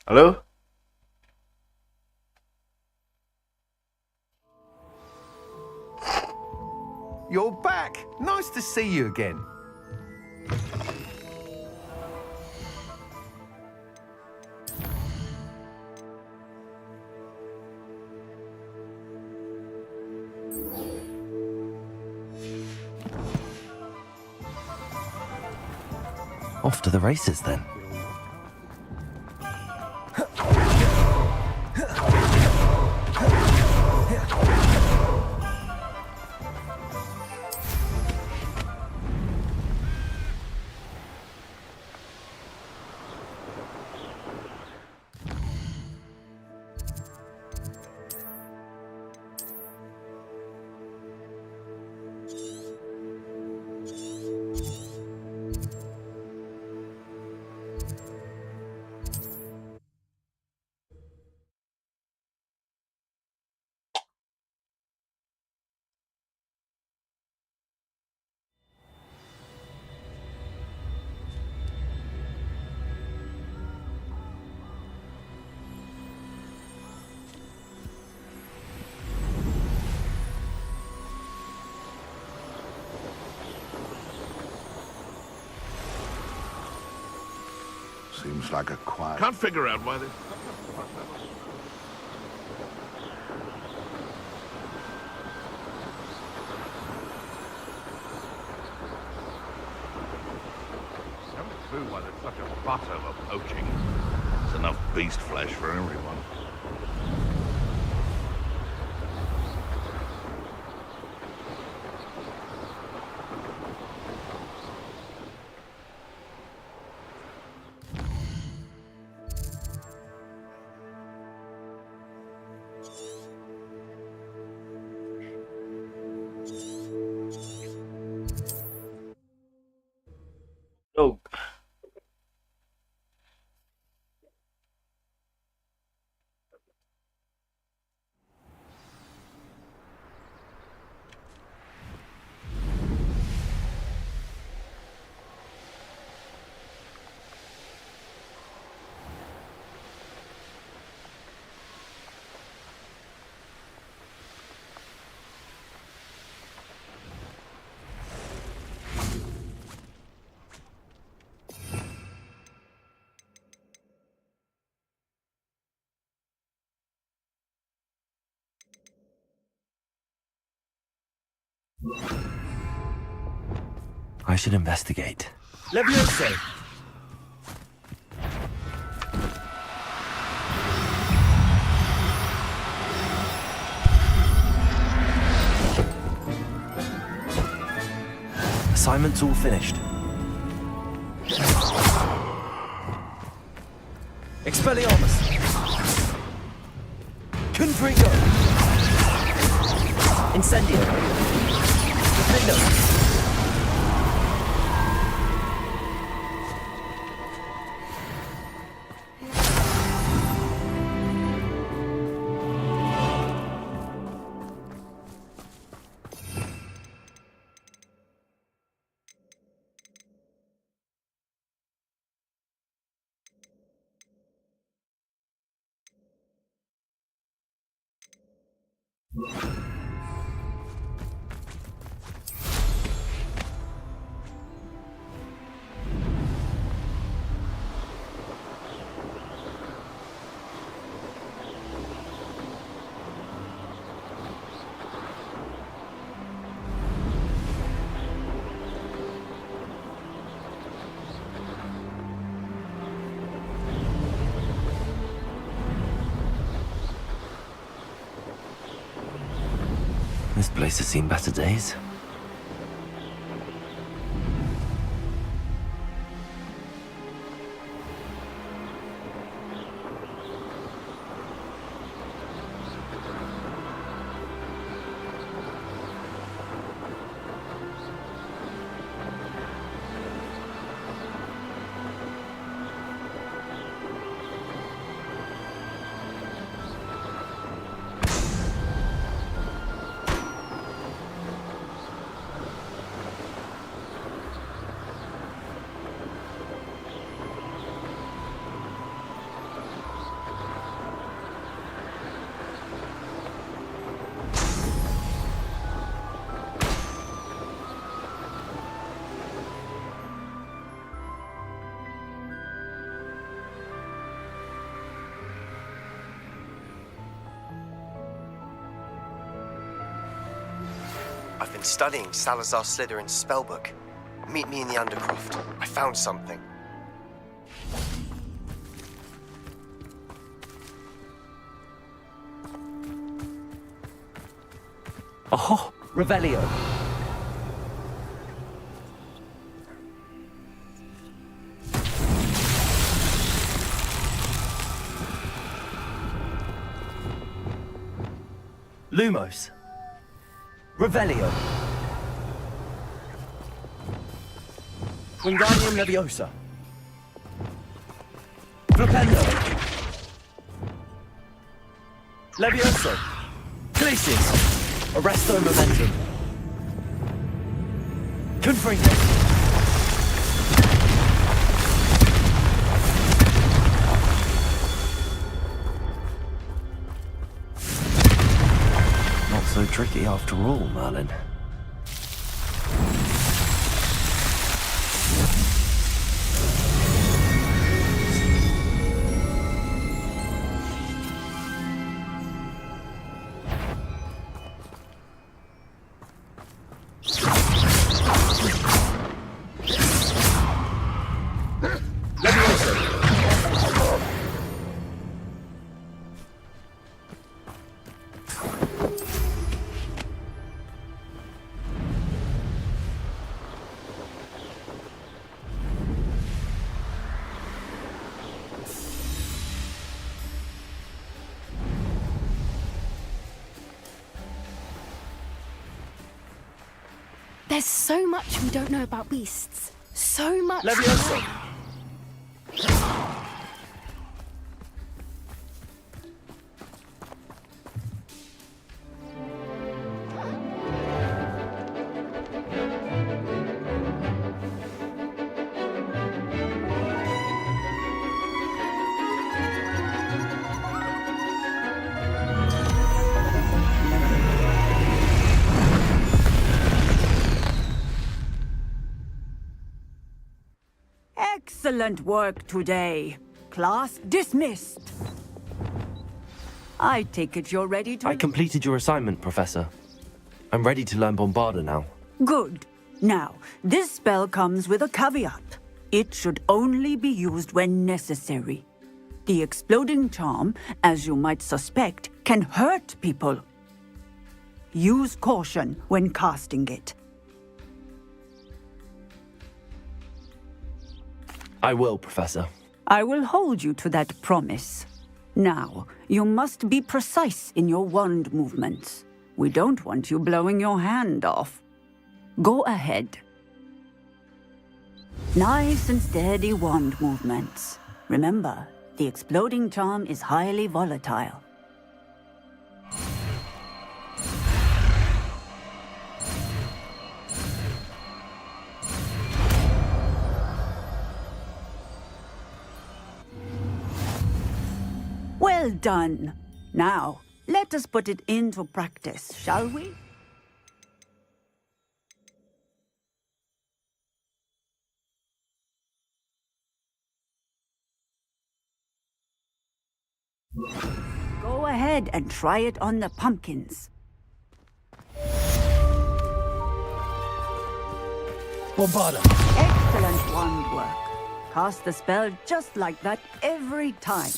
Hello? You're back! Nice to see you again. Off to the races then. Seems like a quiet... Can't figure out why they... No clue why there's such a fuss over poaching. There's enough beast flesh for everyone. Oh. I should investigate. Leviosa! Assignment's all finished. Expelliarmus! Confringo! Incendio! Defendo! This place has seen better days. I've been studying Salazar Slytherin's spellbook. Meet me in the Undercroft. I found something. Oh, Revelio. Lumos. Revelio. Wingardium Leviosa. Flipendo. Levioso. Glacius. Arresto Momentum. Confringo. Not so tricky after all, Merlin. There's so much we don't know about beasts. So much. Leviosa. Excellent work today. Class dismissed. I take it you're ready to... I completed your assignment, Professor. I'm ready to learn Bombarda now. Good. Now, this spell comes with a caveat. It should only be used when necessary. The exploding charm, as you might suspect, can hurt people. Use caution when casting it. I will, Professor. I will hold you to that promise. Now, you must be precise in your wand movements. We don't want you blowing your hand off. Go ahead. Nice and steady wand movements. Remember, the exploding charm is highly volatile. Well done. Now, let us put it into practice, shall we? Go ahead and try it on the pumpkins. Bombarda. Excellent wand work. Cast the spell just like that every time.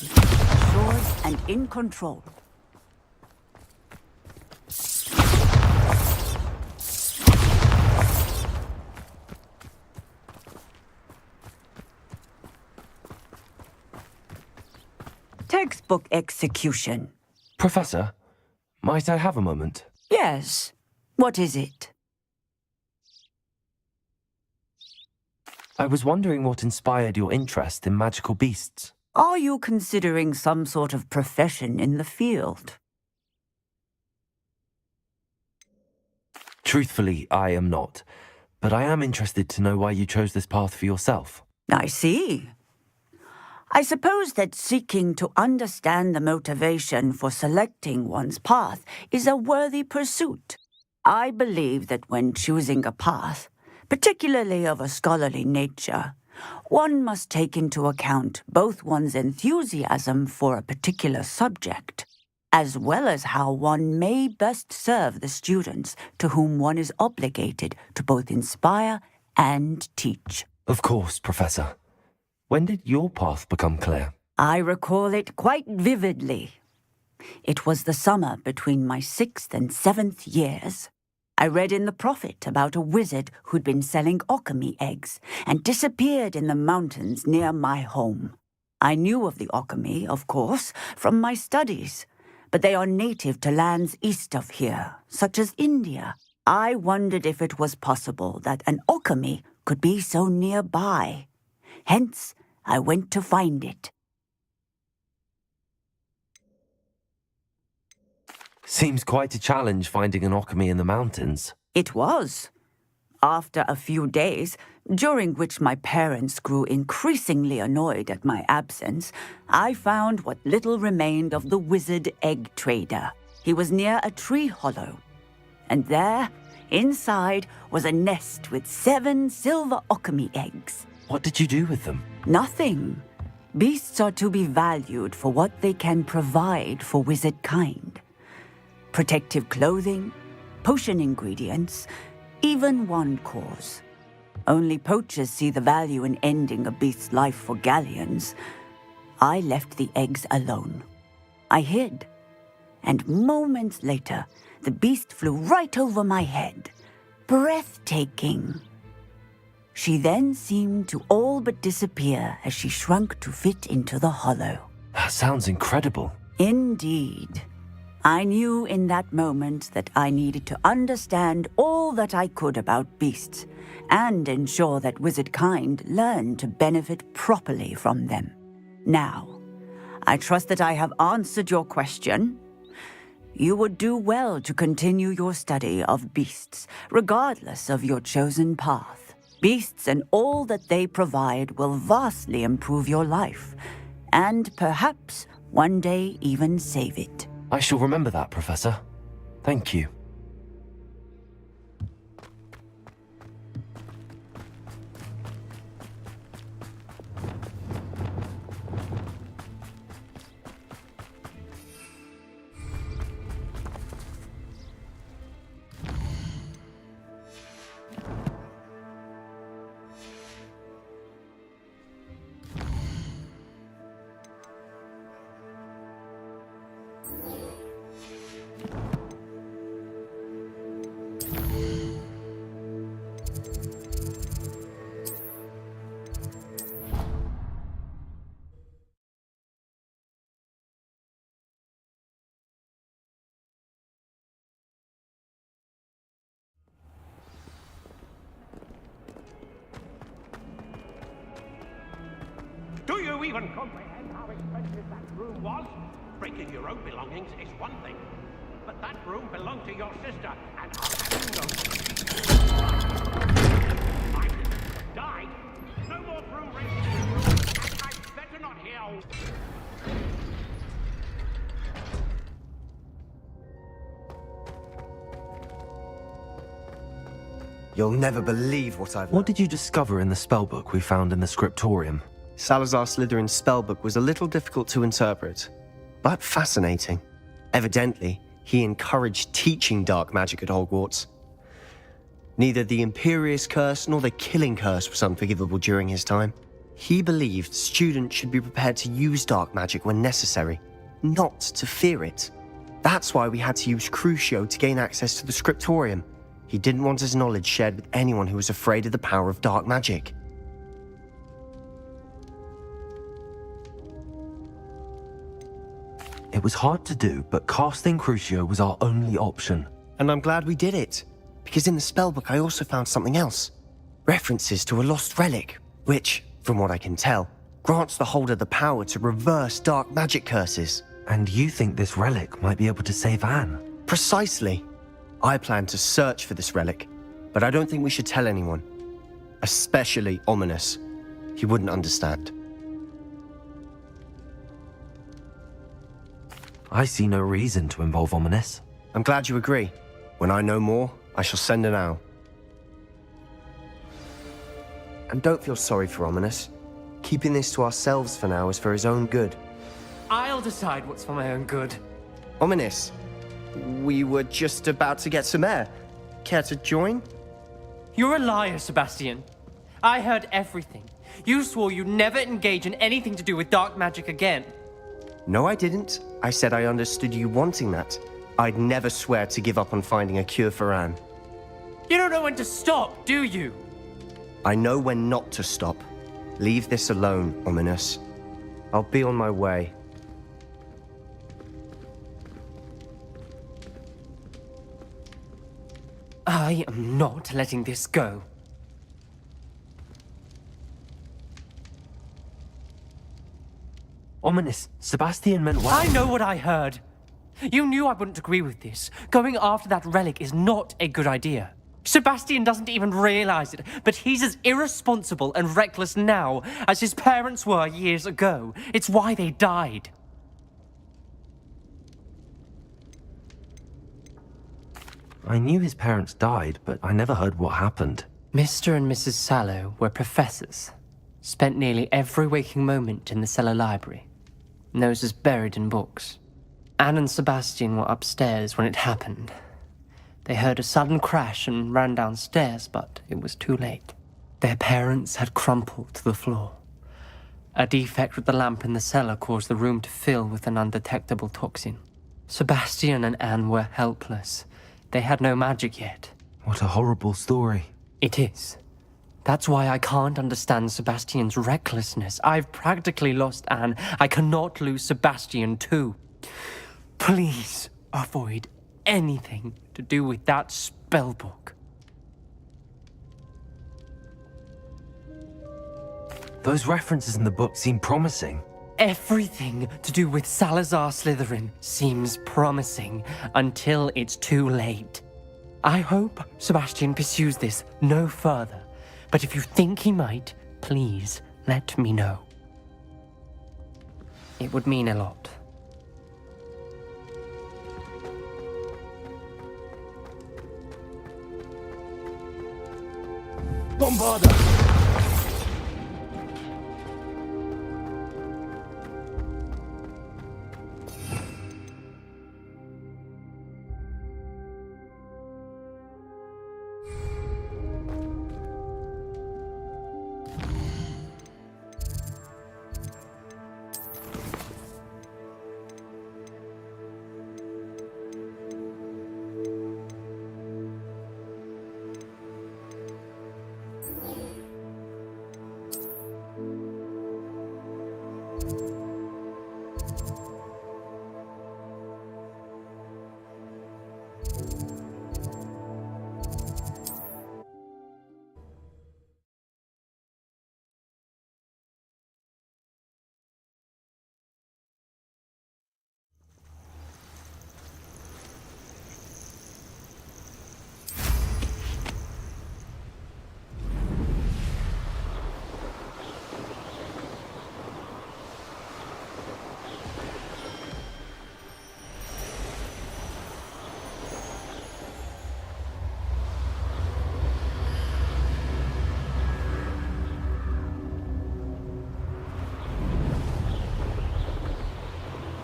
Assured and in control. Textbook execution. Professor, might I have a moment? Yes. What is it? I was wondering what inspired your interest in magical beasts. Are you considering some sort of profession in the field? Truthfully, I am not. But I am interested to know why you chose this path for yourself. I see. I suppose that seeking to understand the motivation for selecting one's path is a worthy pursuit. I believe that when choosing a path, particularly of a scholarly nature, one must take into account both one's enthusiasm for a particular subject as well as how one may best serve the students to whom one is obligated to both inspire and teach. Of course, Professor. When did your path become clear? I recall it quite vividly. It was the summer between my 6th and 7th years. I read in the Prophet about a wizard who'd been selling alchemy eggs and disappeared in the mountains near my home. I knew of the alchemy, of course, from my studies, but they are native to lands east of here, such as India. I wondered if it was possible that an alchemy could be so nearby. Hence, I went to find it. Seems quite a challenge finding an alchemy in the mountains. It was. After a few days, during which my parents grew increasingly annoyed at my absence, I found what little remained of the wizard egg trader. He was near a tree hollow. And there, inside, was a nest with 7 silver alchemy eggs. What did you do with them? Nothing. Beasts are to be valued for what they can provide for wizard kind. Protective clothing, potion ingredients, even wand cores. Only poachers see the value in ending a beast's life for galleons. I left the eggs alone. I hid. And moments later, the beast flew right over my head. Breathtaking. She then seemed to all but disappear as she shrunk to fit into the hollow. That sounds incredible. Indeed. I knew in that moment that I needed to understand all that I could about beasts and ensure that wizard kind learned to benefit properly from them. Now, I trust that I have answered your question. You would do well to continue your study of beasts, regardless of your chosen path. Beasts and all that they provide will vastly improve your life, and perhaps one day even save it. I shall remember that, Professor. Thank you. Do you even comprehend how expensive that room was? Breaking your own belongings is one thing, but that room belonged to your sister, and I'll have you know. I could have died. No more broom racing in this room, and I'd better not hear. You'll never believe what I've What did you discover in the spellbook we found in the scriptorium? Salazar Slytherin's spellbook was a little difficult to interpret, but fascinating. Evidently, he encouraged teaching dark magic at Hogwarts. Neither the Imperious Curse nor the Killing Curse was unforgivable during his time. He believed students should be prepared to use dark magic when necessary, not to fear it. That's why we had to use Crucio to gain access to the scriptorium. He didn't want his knowledge shared with anyone who was afraid of the power of dark magic. It was hard to do, but casting Crucio was our only option. And I'm glad we did it, because in the spellbook I also found something else. References to a lost relic, which, from what I can tell, grants the holder the power to reverse dark magic curses. And you think this relic might be able to save Anne? Precisely. I plan to search for this relic, but I don't think we should tell anyone. Especially Ominous. He wouldn't understand. I see no reason to involve Ominous. I'm glad you agree. When I know more, I shall send an owl. And don't feel sorry for Ominous. Keeping this to ourselves for now is for his own good. I'll decide what's for my own good. Ominous. We were just about to get some air. Care to join? You're a liar, Sebastian. I heard everything. You swore you'd never engage in anything to do with dark magic again. No, I didn't. I said I understood you wanting that. I'd never swear to give up on finding a cure for Anne. You don't know when to stop, do you? I know when not to stop. Leave this alone, Ominous. I'll be on my way. I am not letting this go. Ominous, Sebastian meant well. I know what I heard. You knew I wouldn't agree with this. Going after that relic is not a good idea. Sebastian doesn't even realize it, but he's as irresponsible and reckless now as his parents were years ago. It's why they died. I knew his parents died, but I never heard what happened. Mr. and Mrs. Sallow were professors. Spent nearly every waking moment in the cellar library. Noses buried in books. Anne and Sebastian were upstairs when it happened. They heard a sudden crash and ran downstairs, but it was too late. Their parents had crumpled to the floor. A defect with the lamp in the cellar caused the room to fill with an undetectable toxin. Sebastian and Anne were helpless. They had no magic yet. What a horrible story. It is. That's why I can't understand Sebastian's recklessness. I've practically lost Anne. I cannot lose Sebastian too. Please avoid anything to do with that spellbook. Those references in the book seem promising. Everything to do with Salazar Slytherin seems promising until it's too late. I hope Sebastian pursues this no further, but if you think he might, please let me know. It would mean a lot. Bombarda!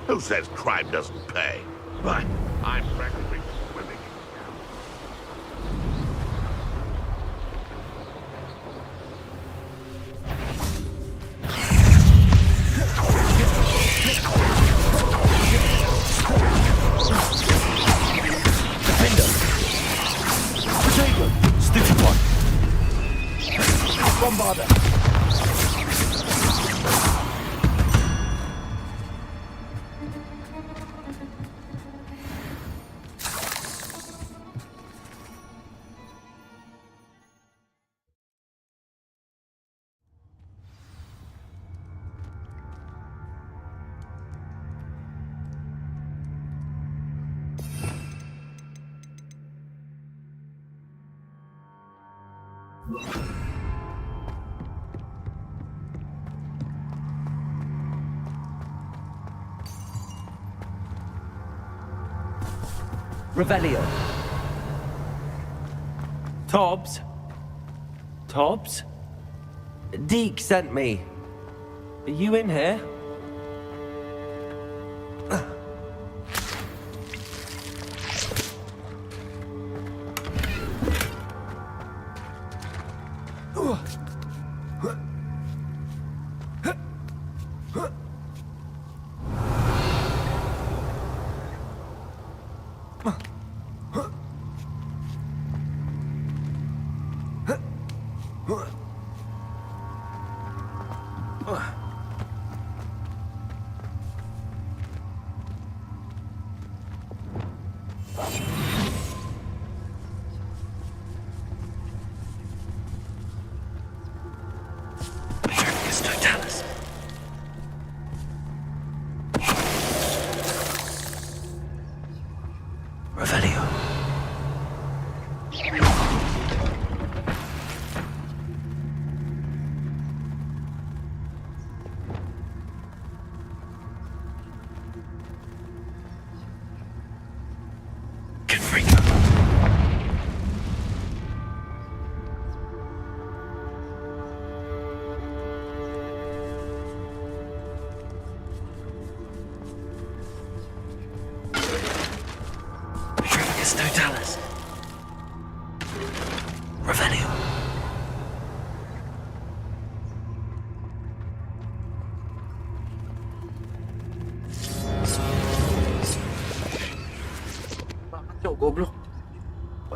Who says crime doesn't pay? But I'm practically swimming. Stupid one! Bombarda! Revelio. Tobbs? Tobbs? Deke sent me. Are you in here?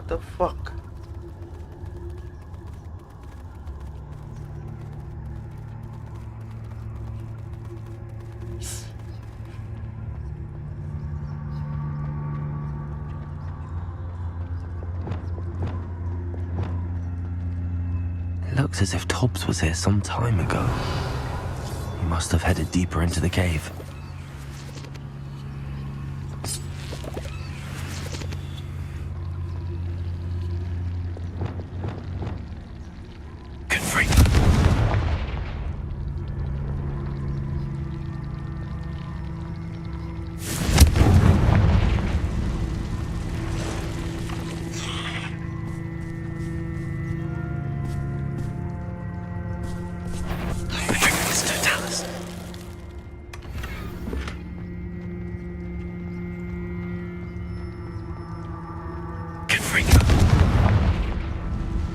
the fuck? It looks as if Tobbs was here some time ago. He must have headed deeper into the cave.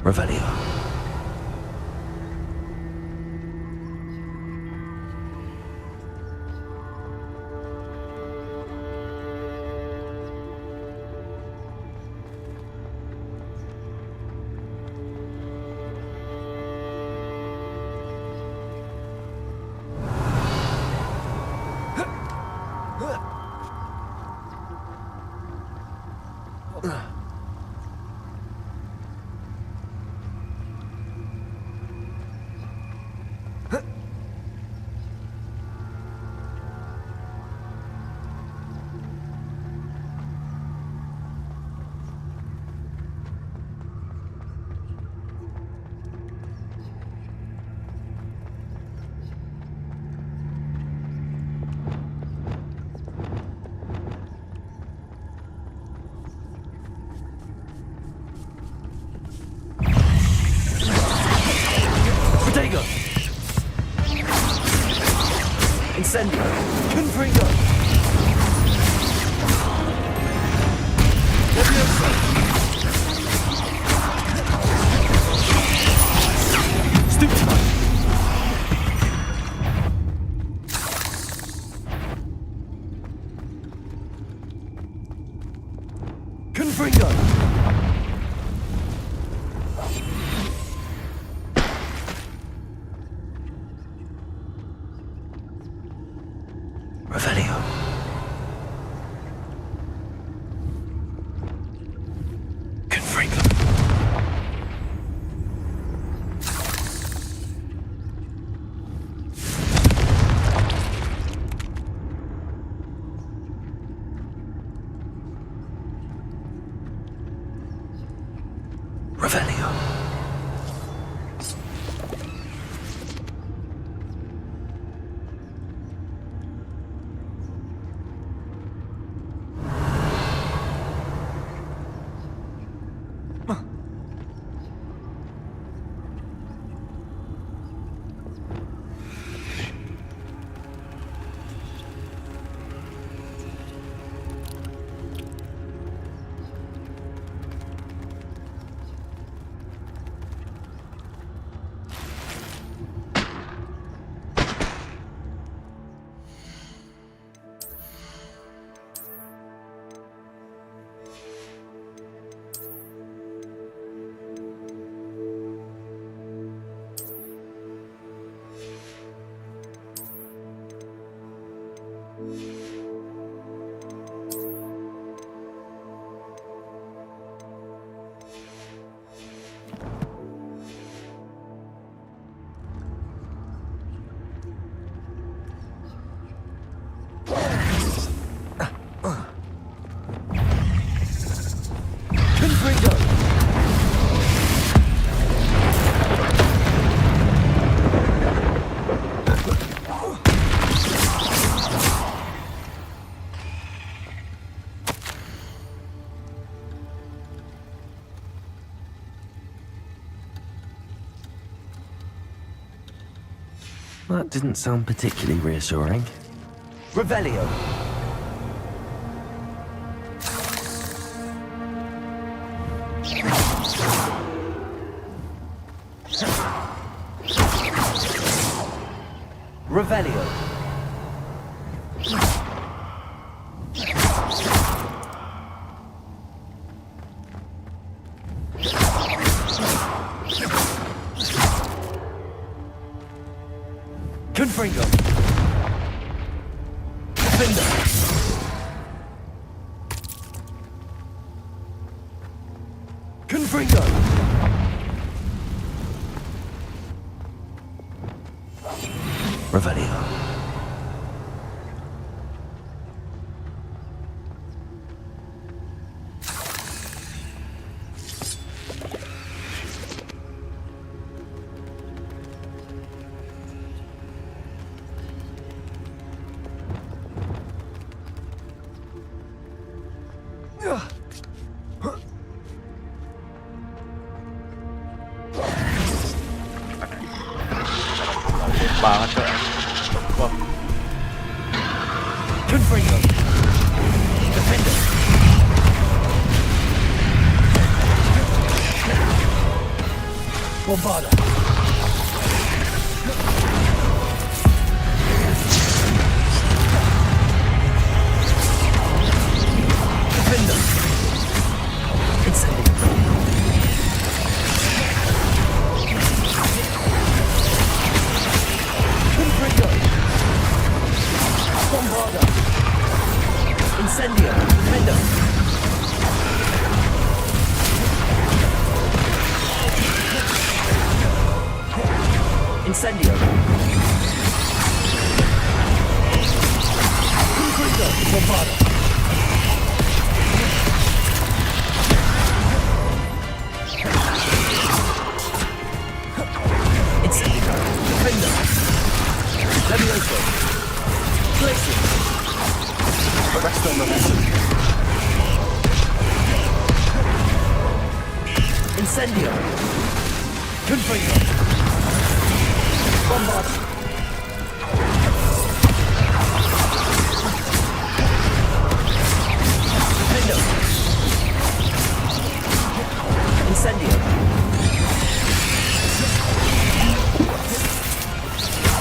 Revelio. Incendio! Confringo! Leviosa! Stupefy! Confringo! Revelio. Confringo. Revelio. That didn't sound particularly reassuring. Revelio. Revelio. Confringo. Defender. Confringo. Revelio. Banget tuh. Wah. Confringo. Defender. Bombarda. Defender. Incendio. Confringo. Bombarda. Incendio. Defender. Incendio. Confringo. Bombarda. Incendio. Defender. Levioso. Placing. Arrest on momentum. Incendio. Confringo. Bombard. Defender. Incendio.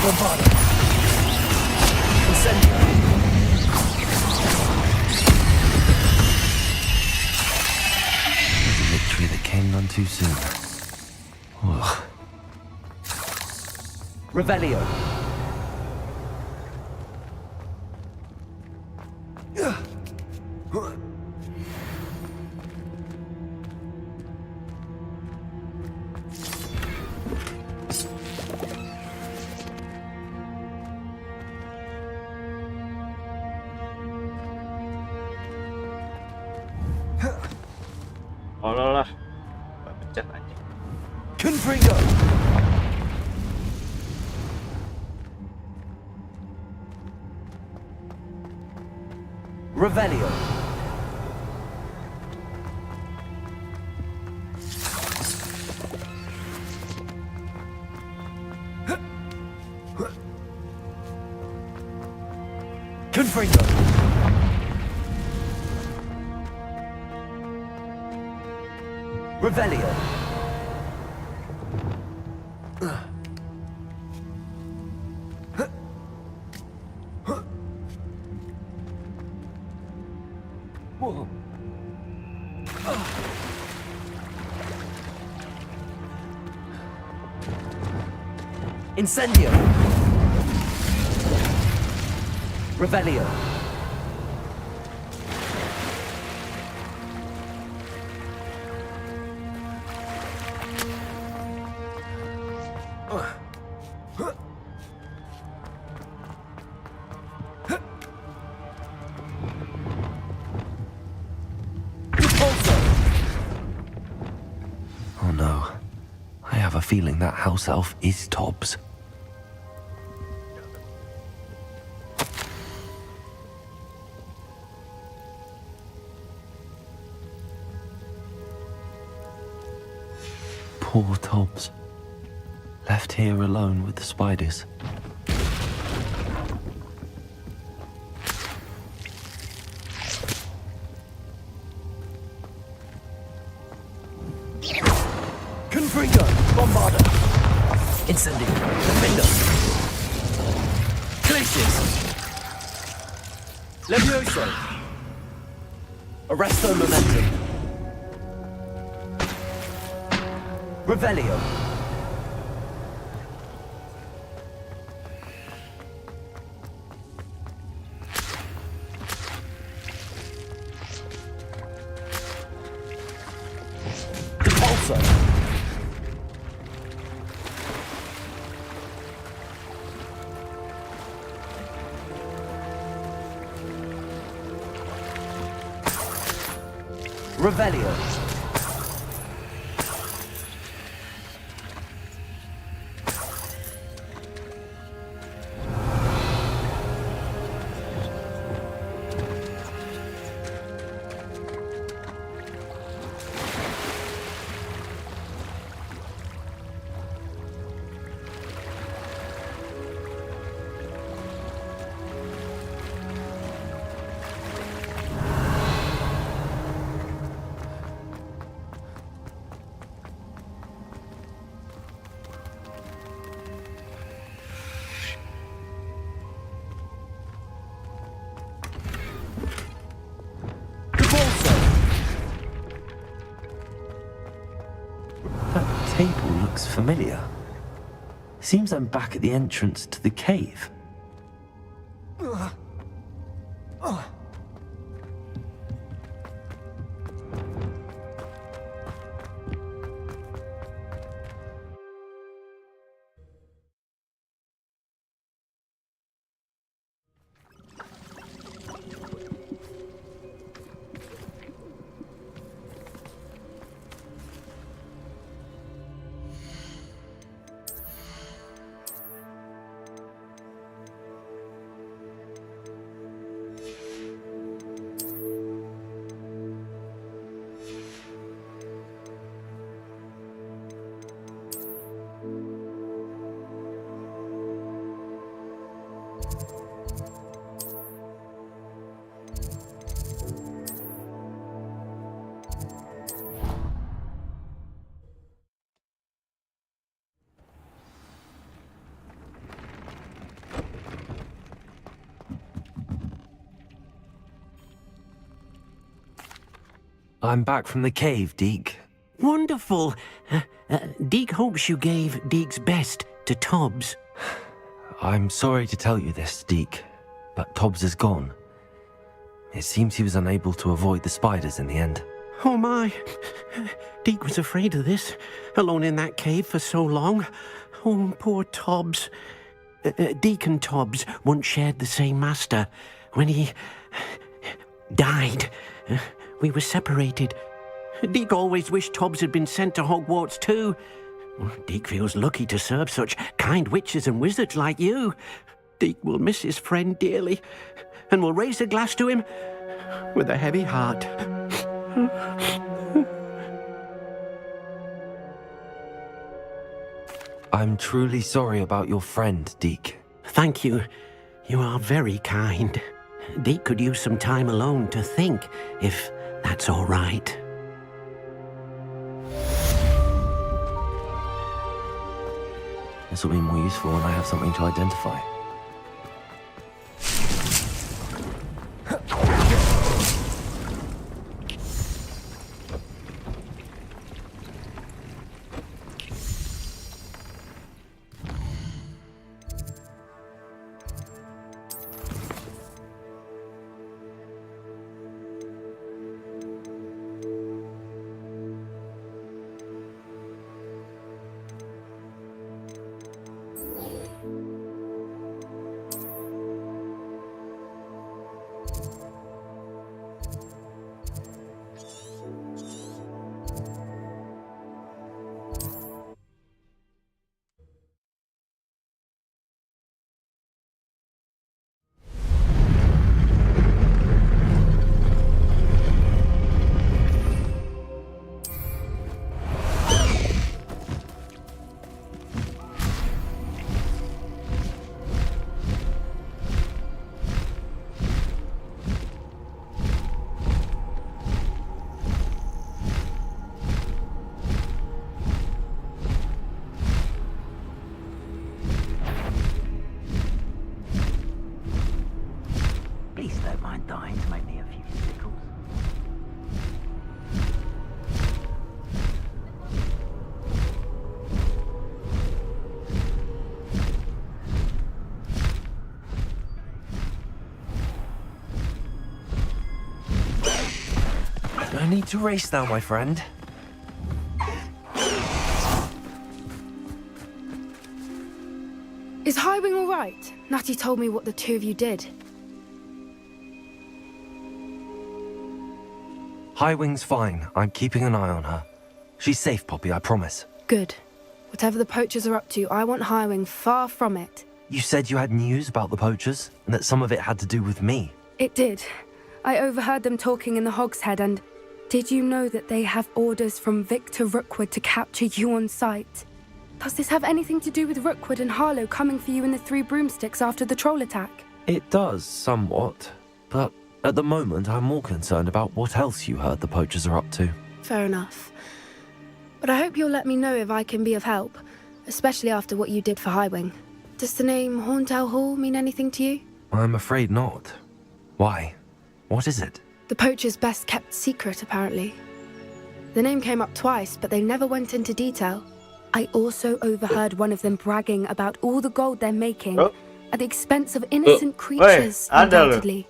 Bombarda. Incendio. A victory that came none too soon. Ugh. Revelio. Oh lah. Pencet aja. Confringo. Revelio. Confringo. Revelio. Whoa. Incendio. Revelio. Oh no. I have a feeling that house elf is Tobbs. Poor Tobbs. Left here alone with the spiders. Confringo. Bombarda. Incendio. Defender. Glacius. Levioso. Arresto momentum. Revelio. Repulsor! Revelio! Table looks familiar. Seems I'm back at the entrance to the cave. I'm back from the cave, Deke. Wonderful. Deke hopes you gave Deke's best to Tobbs. I'm sorry to tell you this, Deke, but Tobbs is gone. It seems he was unable to avoid the spiders in the end. Oh my. Deke was afraid of this, alone in that cave for so long. Oh, poor Tobbs. Deke and Tobbs once shared the same master. When he died, we were separated. Deke always wished Tobbs had been sent to Hogwarts too. Deke feels lucky to serve such kind witches and wizards like you. Deke will miss his friend dearly, and will raise a glass to him with a heavy heart. I'm truly sorry about your friend, Deke. Thank you. You are very kind. Deke could use some time alone to think, if that's all right. This will be more useful when I have something to identify. Please don't mind dying to make me a few pickles. No need to race now, my friend. Is Highwing all right? Natty told me what the two of you did. Highwing's fine. I'm keeping an eye on her. She's safe, Poppy, I promise. Good. Whatever the poachers are up to, I want Highwing far from it. You said you had news about the poachers, and that some of it had to do with me. It did. I overheard them talking in the Hogshead, and did you know that they have orders from Victor Rookwood to capture you on sight? Does this have anything to do with Rookwood and Harlow coming for you in the Three Broomsticks after the troll attack? It does, somewhat. But at the moment, I'm more concerned about what else you heard the poachers are up to. Fair enough. But I hope you'll let me know if I can be of help, especially after what you did for Highwing. Does the name Horntail Hall mean anything to you? I'm afraid not. Why? What is it? The poacher's best kept secret, apparently. The name came up twice, but they never went into detail. I also overheard one of them bragging about all the gold they're making at the expense of innocent creatures, undoubtedly.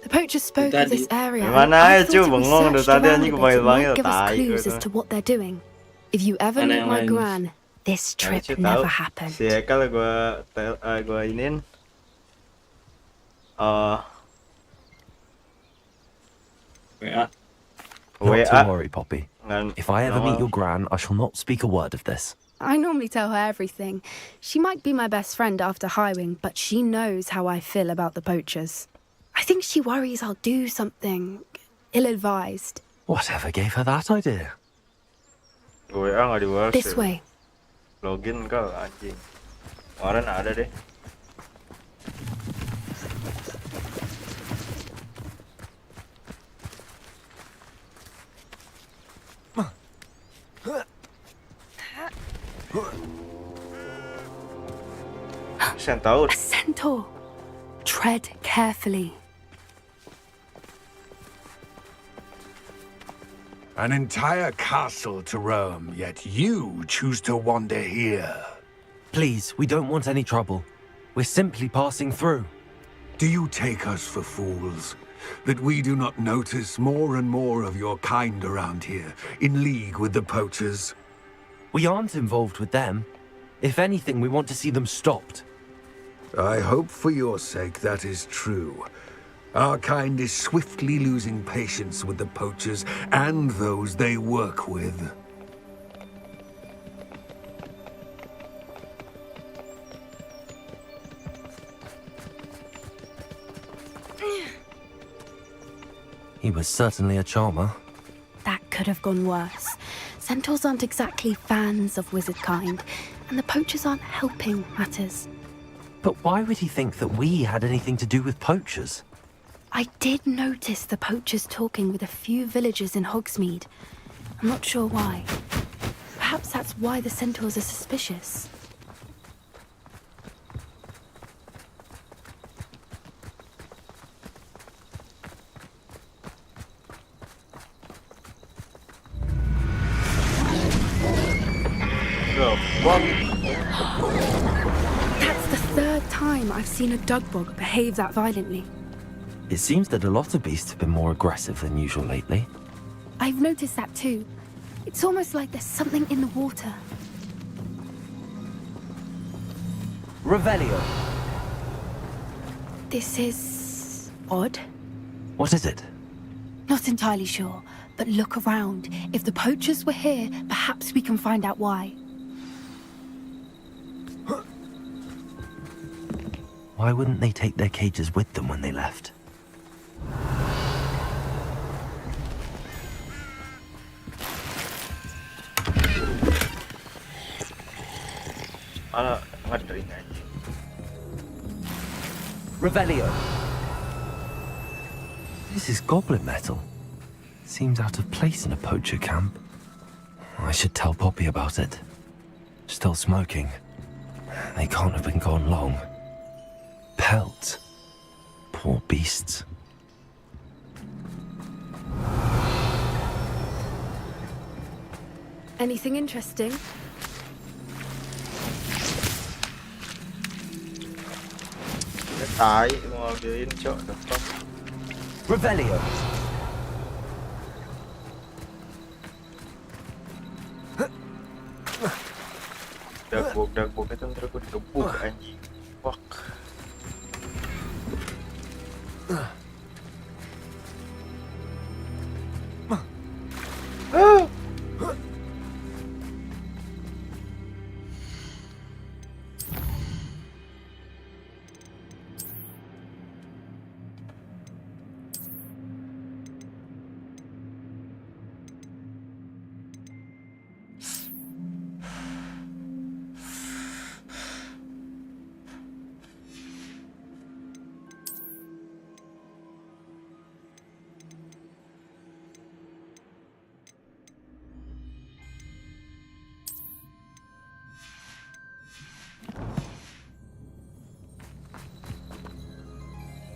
The poachers spoke of this area, and I thought if we searched around a bit, it might give us clues as to what they're doing. If you ever meet my gran, this trip never happened. Kalau gua iniin Not to worry, Poppy. If I ever meet your gran, I shall not speak a word of this. I normally tell her everything. She might be my best friend after Highwing, but she knows how I feel about the poachers. I think she worries I'll do something ill-advised. Whatever gave her that idea? This way. Login ke anjing. Kemarin ada deh. Centaur. A centaur. Tread carefully. An entire castle to roam, yet you choose to wander here. Please, we don't want any trouble. We're simply passing through. Do you take us for fools? That we do not notice more and more of your kind around here, in league with the poachers? We aren't involved with them. If anything, we want to see them stopped. I hope for your sake that is true. Our kind is swiftly losing patience with the poachers and those they work with. He was certainly a charmer. That could have gone worse. Centaurs aren't exactly fans of wizard kind, and the poachers aren't helping matters. But why would he think that we had anything to do with poachers? I did notice the poachers talking with a few villagers in Hogsmeade. I'm not sure why. Perhaps that's why the centaurs are suspicious. That's the third time I've seen a dugbog behave that violently. It seems that a lot of beasts have been more aggressive than usual lately. I've noticed that too. It's almost like there's something in the water. Revelio. This is odd. What is it? Not entirely sure, but look around. If the poachers were here, perhaps we can find out why. Why wouldn't they take their cages with them when they left? Revelio. This is goblin metal. Seems out of place in a poacher camp. I should tell Poppy about it. Still smoking. They can't have been gone long. Pelts. Poor beasts. Anything interesting? Revelio. Dagbok itu ntar gue dikebuk anjing. Fuck.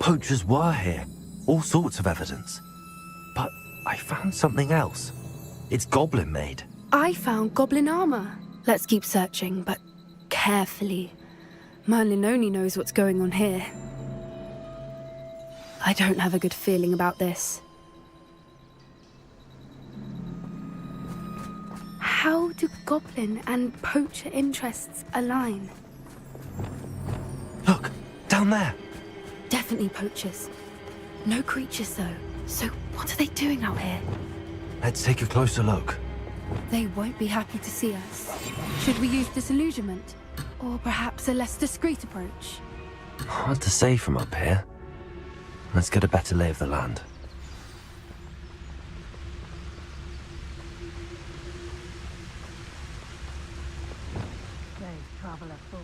Poachers were here. All sorts of evidence. But I found something else. It's goblin made. I found goblin armor. Let's keep searching, but carefully. Merlin only knows what's going on here. I don't have a good feeling about this. How do goblin and poacher interests align? Look, down there. Definitely poachers. No creatures, though. So what are they doing out here? Let's take a closer look. They won't be happy to see us. Should we use disillusionment? Or perhaps a less discreet approach? Hard to say from up here. Let's get a better lay of the land. There's trouble afoot.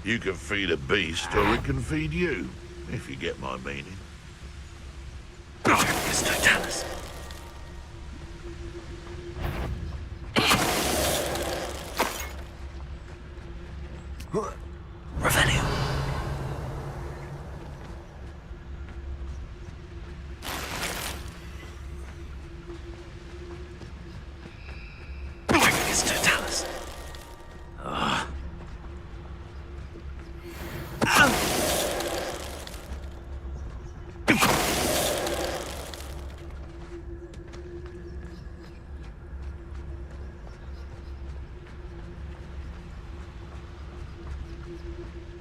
You can feed a beast, or it can feed you, if you get my meaning. It's Totalis. Revelio. It's Totalis.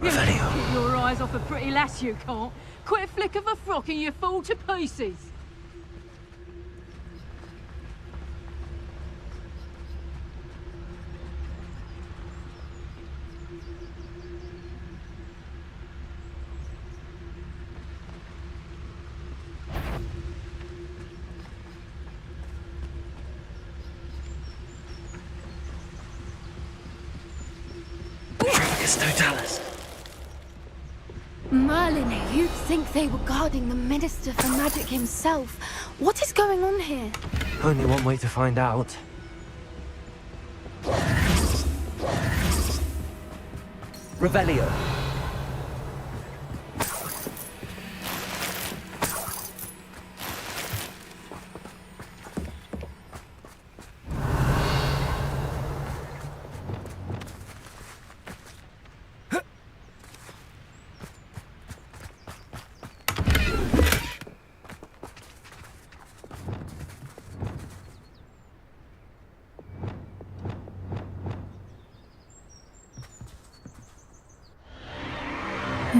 Get your eyes off a pretty lass, you can't. Quick flick of a frock and you fall to pieces. It's Totalis. Merlin, you'd think they were guarding the Minister for Magic himself. What is going on here? Only one way to find out. Revelio.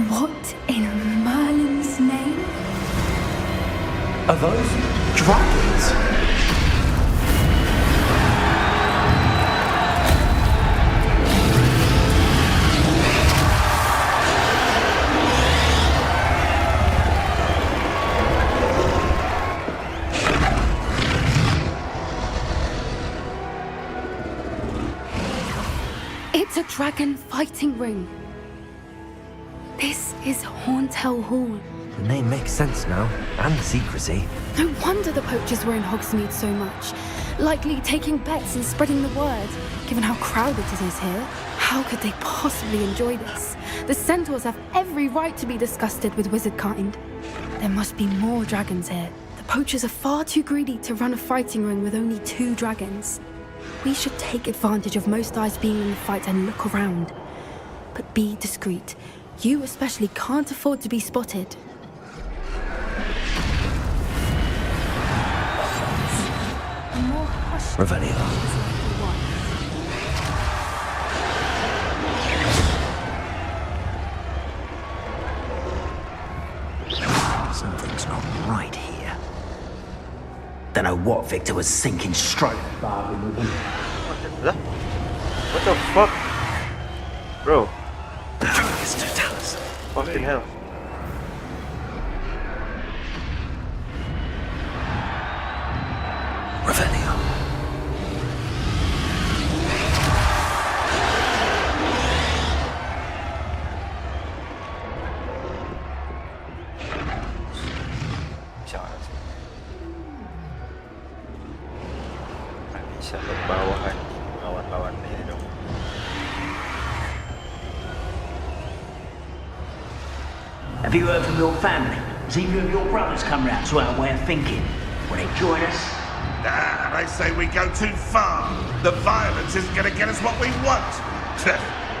What in Merlin's name? Are those dragons? It's a dragon fighting ring. This is Hauntel Hall. The name makes sense now, and the secrecy. No wonder the poachers were in Hogsmeade so much. Likely taking bets and spreading the word, given how crowded it is here. How could they possibly enjoy this? The centaurs have every right to be disgusted with wizard kind. There must be more dragons here. The poachers are far too greedy to run a fighting ring with only 2 dragons. We should take advantage of most eyes being in the fight and look around. but be discreet. You especially can't afford to be spotted. A more hushed Revelio. Something's not right here. Don't know what Victor was thinking straight. What the fuck? Bro. Fucking hell. Revelio. Bisa berbawahan lawan-lawan ini dong. Have you heard from your family? Has either of your brothers come round to our way of thinking? Will they join us? Nah, they say we go too far. The violence isn't going to get us what we want.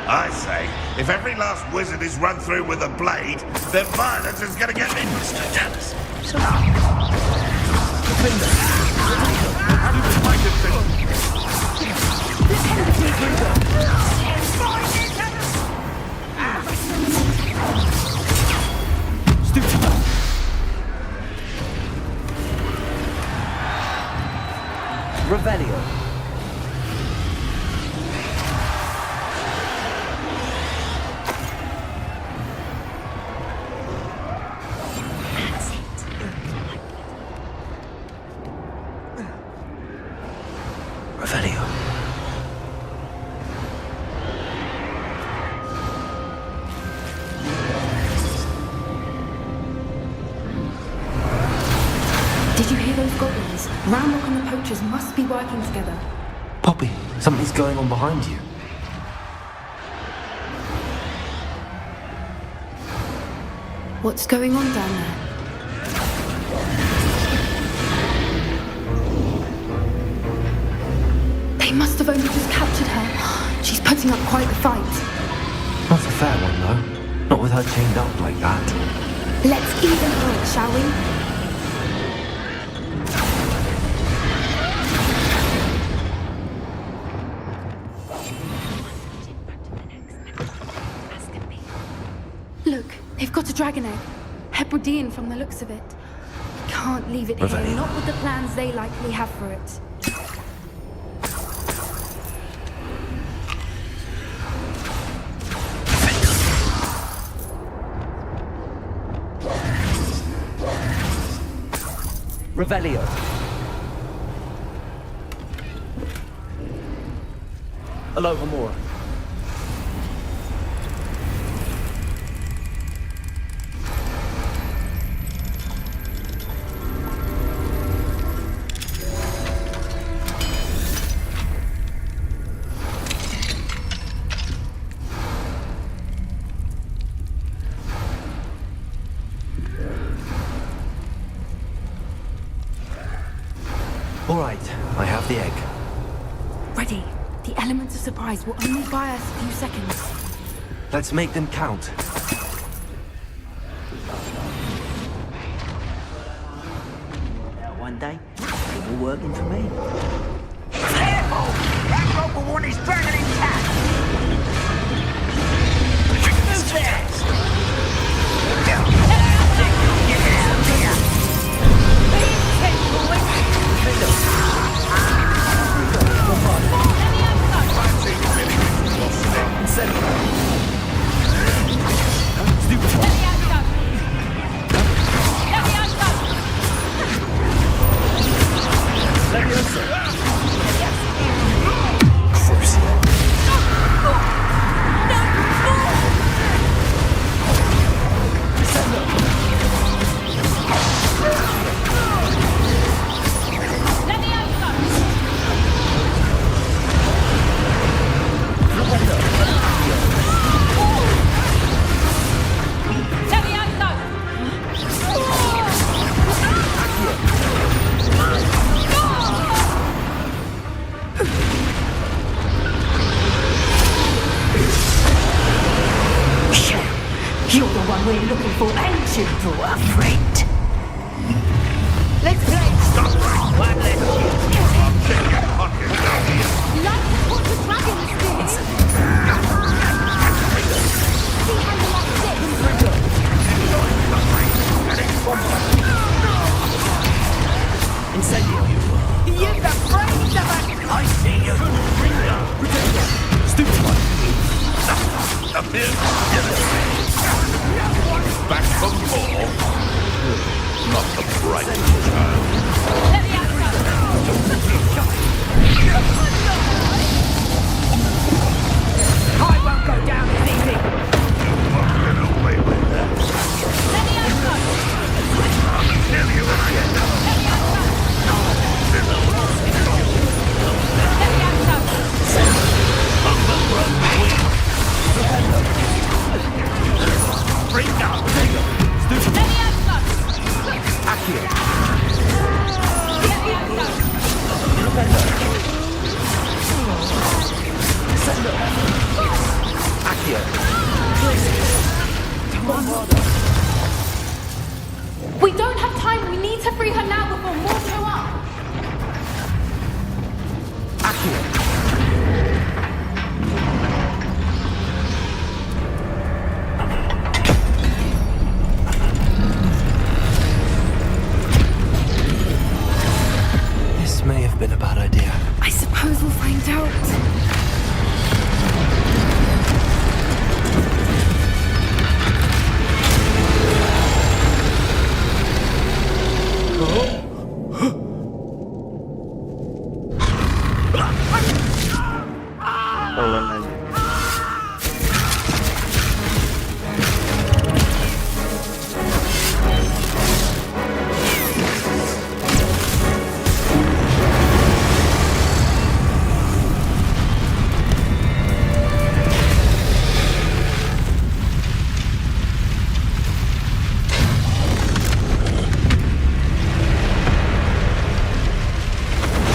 I say, if every last wizard is run through with a blade, then violence is going to get me. Tell us. Revelio. Revelio. Did you hear those goblins? Ramlock and the poachers must be working together. Poppy, something's going on behind you. What's going on down there? They must have only just captured her. She's putting up quite the fight. Not a fair one, though. Not with her chained up like that. Let's even her, shall we? Look, they've got a dragon egg. Hebridean from the looks of it. Can't leave it here, Revelio. not with the plans they likely have for it. Revelio. Hello, Amora. All right, I have the egg. Ready. The elements of surprise will only buy us a few seconds. Let's make them count. One day, people working for me. Careful! That rope will want his dragon intact! Who's there? Leviosa. we're looking for, ain't you, poor friend? Let's play. Stop right. One less you. I'll check your pockets out here. Like what the dragons did. See how you like this? Incendio. You're the brains of us. I see you. Stupid one. Up here. Back for more. Not the brightest child. Let me I won't go down as easy. Get away with that. I'll kill you when I get done. Bring down. We don't have time. We need to free her now before more show up. This may have been a bad idea. I suppose we'll find out. Pelan aja.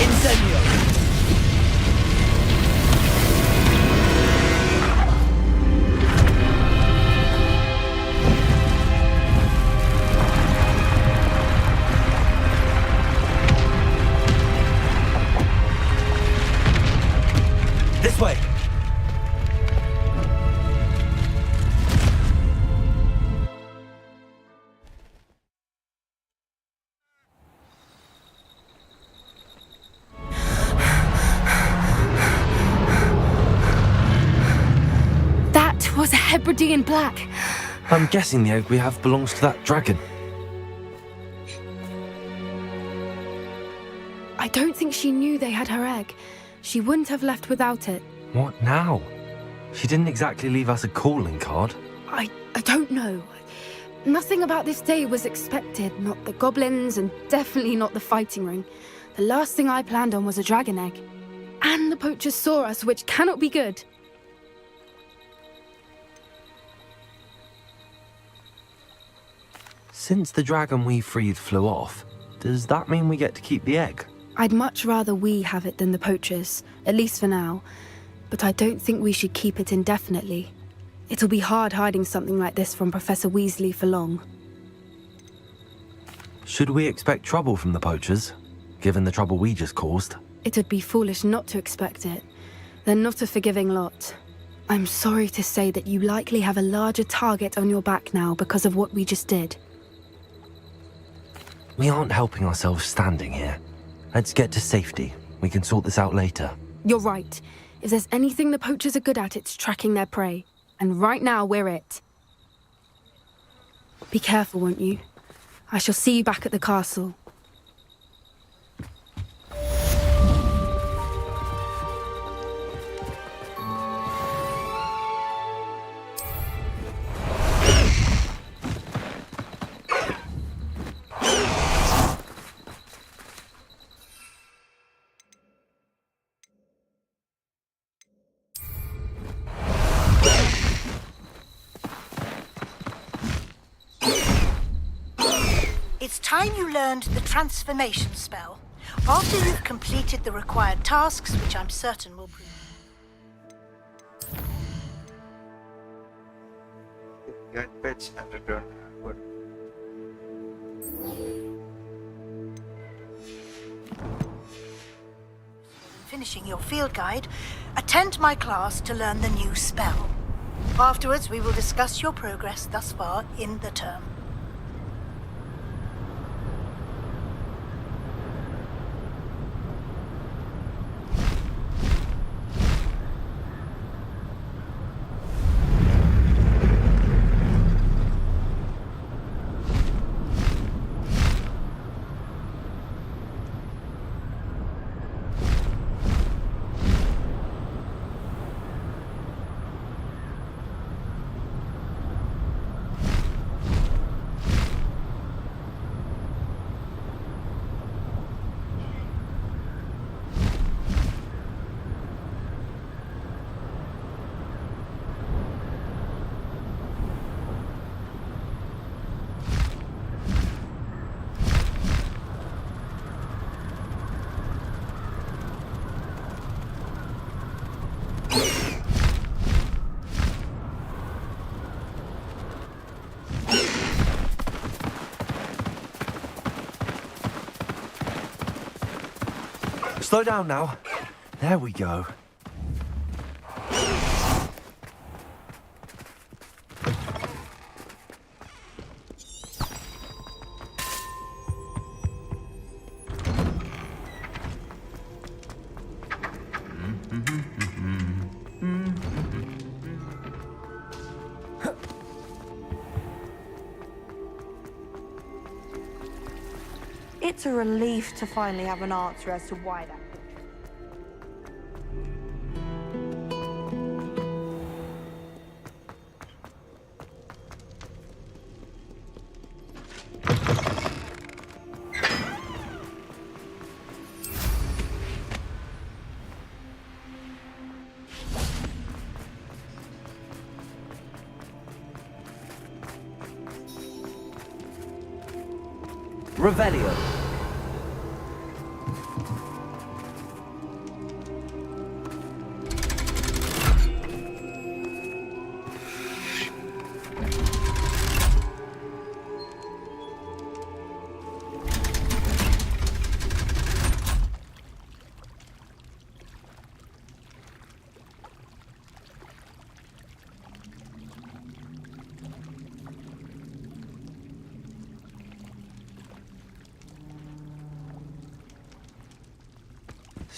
Incendio. This way. That was a Hebridean black. I'm guessing the egg we have belongs to that dragon. I don't think she knew they had her egg. She wouldn't have left without it. What now? She didn't exactly leave us a calling card. I don't know. Nothing about this day was expected. Not the goblins, and definitely not the fighting ring. The last thing I planned on was a dragon egg. And the poachers saw us, which cannot be good. Since the dragon we freed flew off, does that mean we get to keep the egg? I'd much rather we have it than the poachers, at least for now. But I don't think we should keep it indefinitely. It'll be hard hiding something like this from Professor Weasley for long. Should we expect trouble from the poachers, given the trouble we just caused? It would be foolish not to expect it. They're not a forgiving lot. I'm sorry to say that you likely have a larger target on your back now because of what we just did. We aren't helping ourselves standing here. Let's get to safety. We can sort this out later. You're right. If there's anything the poachers are good at, it's tracking their prey. And right now, we're it. Be careful, won't you? I shall see you back at the castle. It's time you learned the transformation spell. After you've completed the required tasks, which I'm certain will prove... guide page and return. Good. Finishing your field guide, attend my class to learn the new spell. Afterwards, we will discuss your progress thus far in the term. Slow down now. There we go. It's a relief to finally have an answer as to why that. Revelio.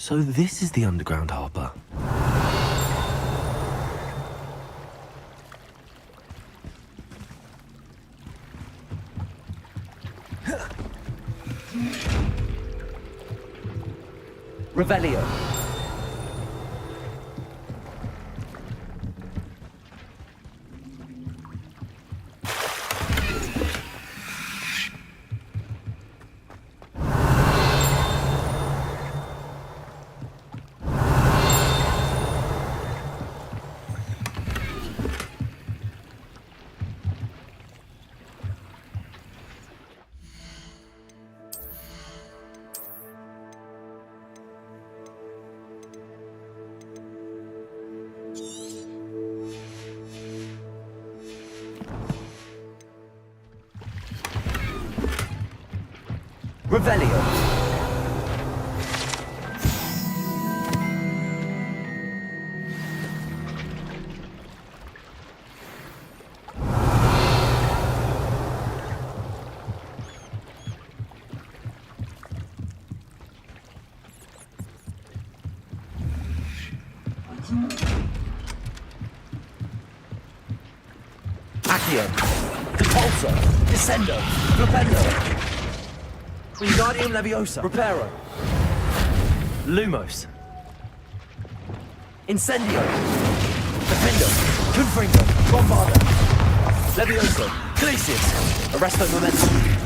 So this is the underground harbour. Revelio. Revelio. Accio. Repulsor. Descendo. Flipendo. Wingardium Leviosa. Reparo. Lumos. Incendio. Defendo. Confringo. Bombarda. Levioso. Glacius. Arresto Momentum.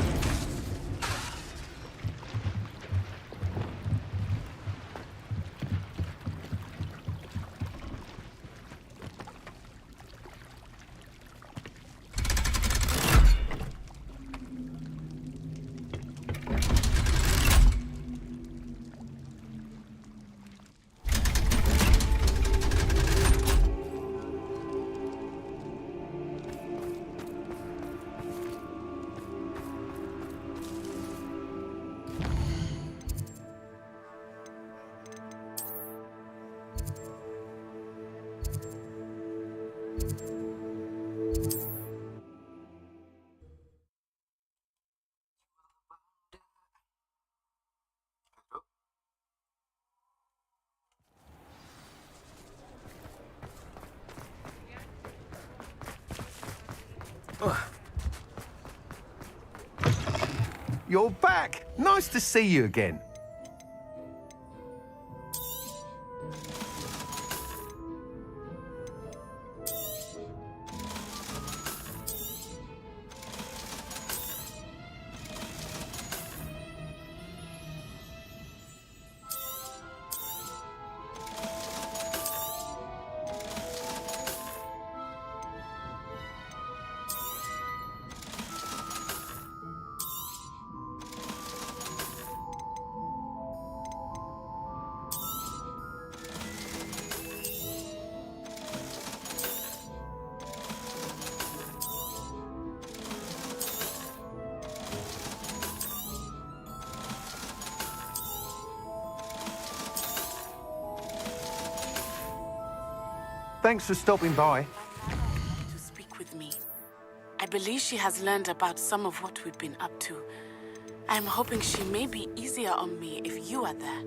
You're back! Nice to see you again. Thanks for stopping by. To speak with me. I believe she has learned about some of what we've been up to. I'm hoping she may be easier on me if you are there.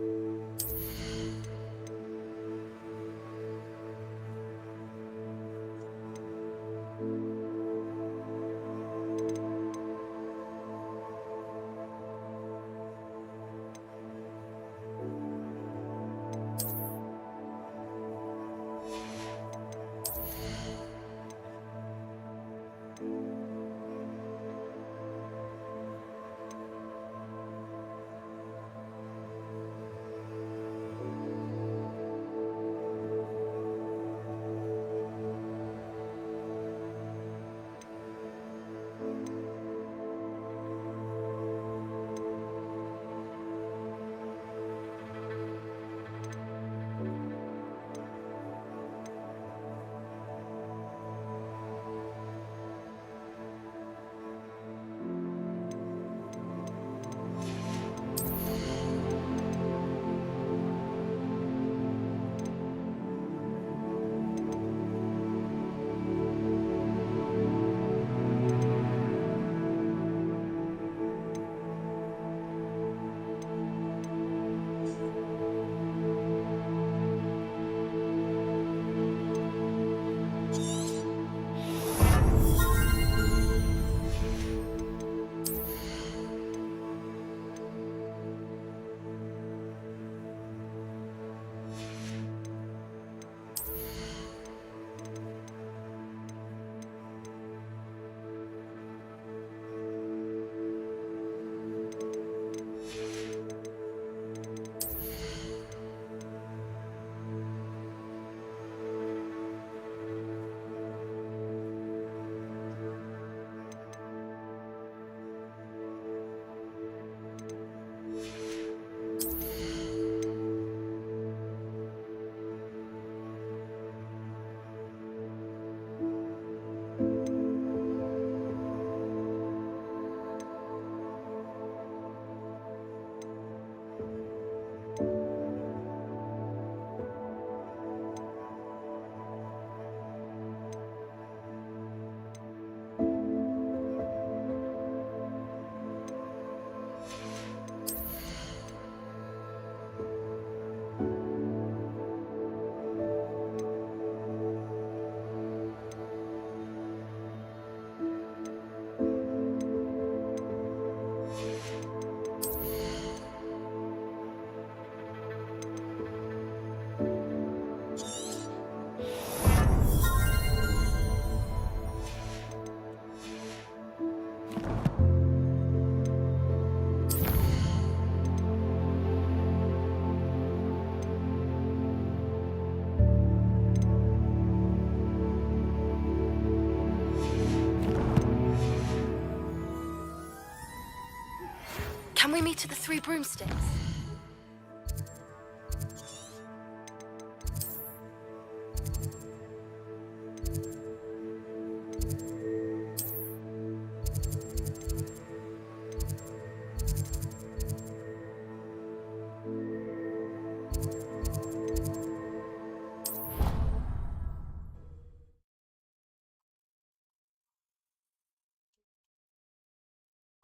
Can we meet at the Three Broomsticks?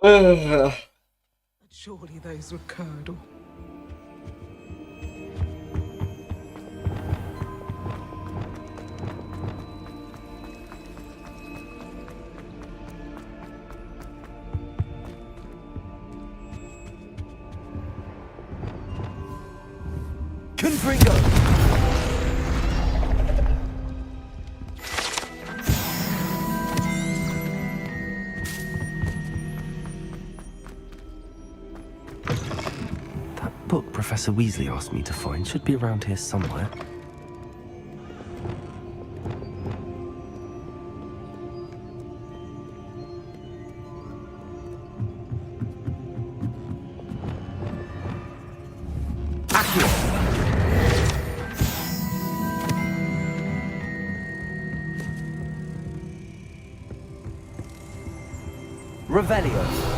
Surely those were curdle. Confringo! That book Professor Weasley asked me to find should be around here somewhere. Revelio.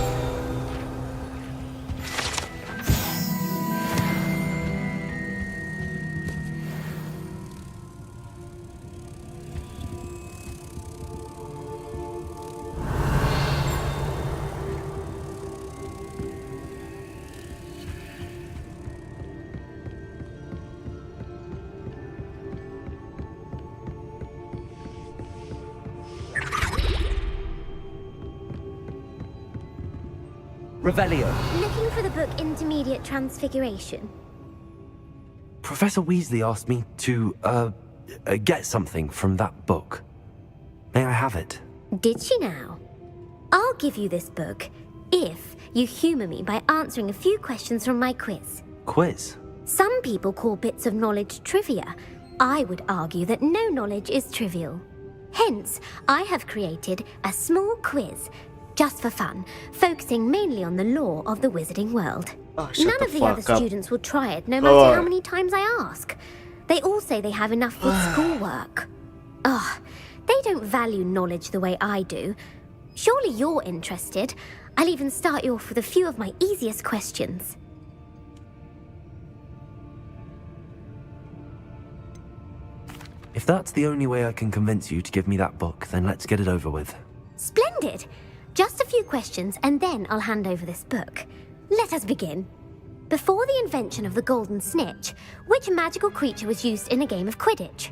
Revelio. Looking for the book Intermediate Transfiguration. Professor Weasley asked me to, get something from that book. May I have it? Did she now? I'll give you this book if you humour me by answering a few questions from my quiz. Quiz? Some people call bits of knowledge trivia. I would argue that no knowledge is trivial. Hence, I have created a small quiz, just for fun, focusing mainly on the lore of the wizarding world. None of the other students will try it, no matter how many times I ask. They all say they have enough with schoolwork. They don't value knowledge the way I do. Surely you're interested. I'll even start you off with a few of my easiest questions. If that's the only way I can convince you to give me that book, then let's get it over with. Splendid! Just a few questions, and then I'll hand over this book. Let us begin. Before the invention of the golden snitch, which magical creature was used in a game of Quidditch?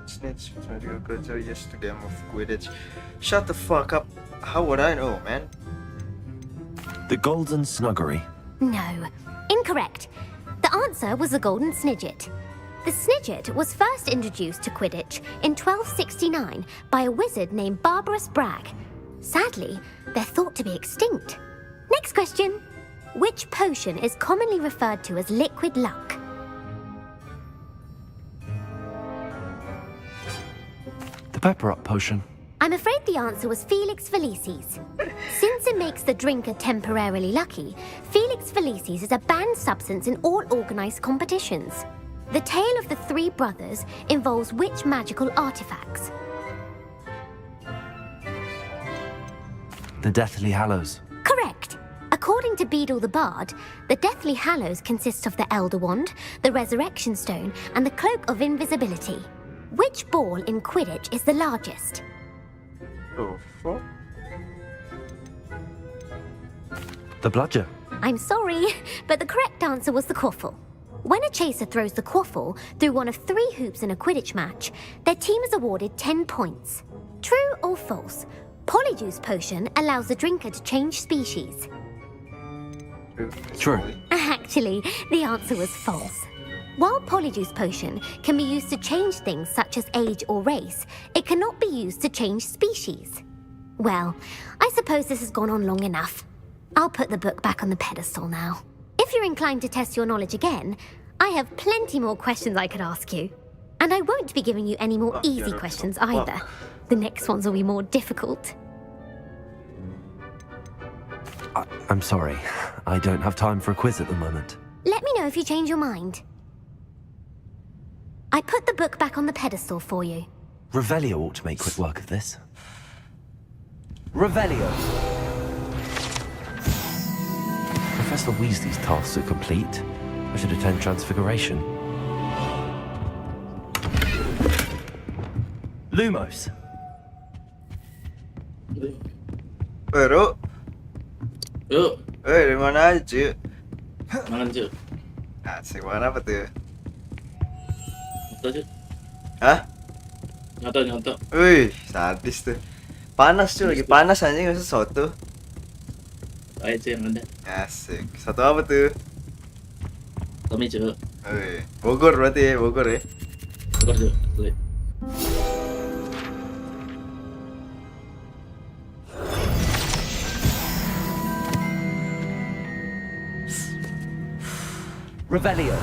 Snitch, magical creature used to game of Quidditch. Shut the fuck up. How would I know, man? The Golden Snuggery. No. Incorrect. The answer was the golden snidget. The snidget was first introduced to Quidditch in 1269 by a wizard named Barbarous Bragg. Sadly, they're thought to be extinct. Next question. Which potion is commonly referred to as liquid luck? The Pepper Up potion. I'm afraid the answer was Felix Felicis. Since it makes the drinker temporarily lucky, Felix Felicis is a banned substance in all organized competitions. The tale of the three brothers involves which magical artifacts? The Deathly Hallows. Correct. According to Beadle the Bard, the Deathly Hallows consists of the Elder Wand, the Resurrection Stone, and the Cloak of Invisibility. Which ball in Quidditch is the largest? Oh, fuck. The Bludger. I'm sorry, but the correct answer was the quaffle. When a chaser throws the quaffle through one of 3 hoops in a Quidditch match, their team is awarded 10 points. True or false? Polyjuice potion allows the drinker to change species. True. Actually, the answer was false. While Polyjuice potion can be used to change things such as age or race, it cannot be used to change species. Well, I suppose this has gone on long enough. I'll put the book back on the pedestal now. If you're inclined to test your knowledge again, I have plenty more questions I could ask you. And I won't be giving you any more easy questions either. The next ones will be more difficult. I'm sorry. I don't have time for a quiz at the moment. Let me know if you change your mind. I put the book back on the pedestal for you. Revelio ought to make quick work of this. Revelio. Professor Weasley's tasks are complete. I should attend Transfiguration. Lumos. Bro. Yuk. Dari mana aja? Mana Cuk? Asik, mana apa tuh? Nyoto Cuk. Hah? Nyoto. Wih, sadis tuh. Panas cuy, lagi panas anjing nggak sesuatu. Ayo Cuk yang ada. Asik. Satu apa tuh? Tommy Cuk. Wih, Bogor berarti ya, Bogor ya. Bogor Cuk. Asli. Revelio.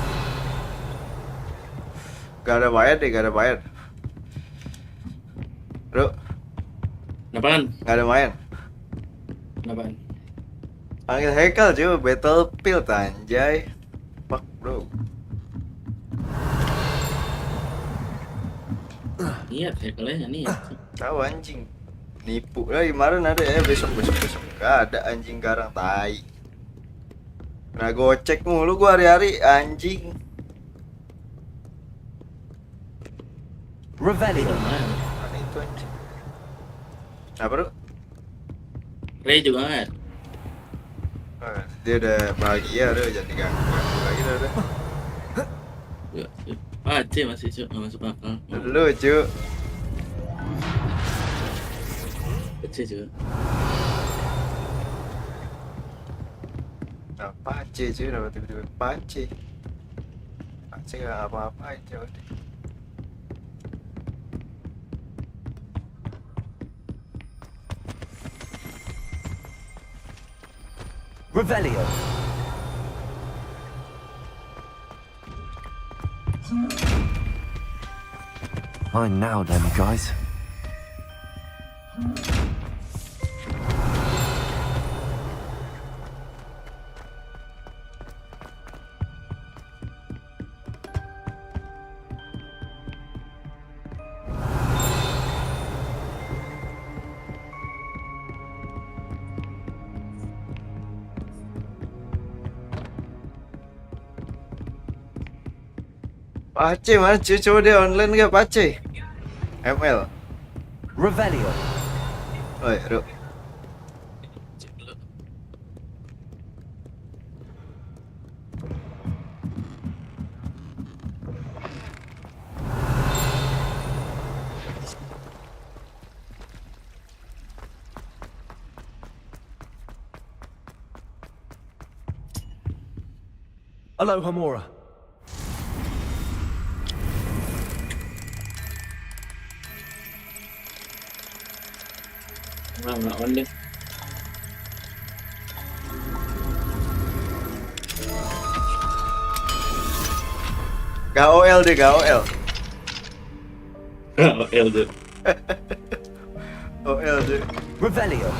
Gak ada bayar deh, gak ada bayar. Bro. Apaan? Gak ada main. Apaan? Panggil Haikal cuy, Battlefield anjay. Fuck bro. Niat ya kalian niat. Tahu anjing. Nipu lagi kemarin ada ya, besok. Gak ada anjing garang tai. Nah gocek mulu gua hari-hari anjing. Revelio. Mana itu anjing? Nah bro? Ray juga kan? Dia udah bahagia udah jadi ganggu lagi udah. Pace masih Cuk, nggak masuk akal. Lu cuy. Pace Cuk. Nah, pace cuy, udah tiba-tiba pace. Pace gak apa-apa aja udah. Revelio. Fine now then, guys. Pace mana cuy, coba dia online gak Pace? ML. Revelio. Oi, Ru. Aloha Mora. Nggak on deh. Gak OL deh, gak OL. OL deh. OL deh. Revelio.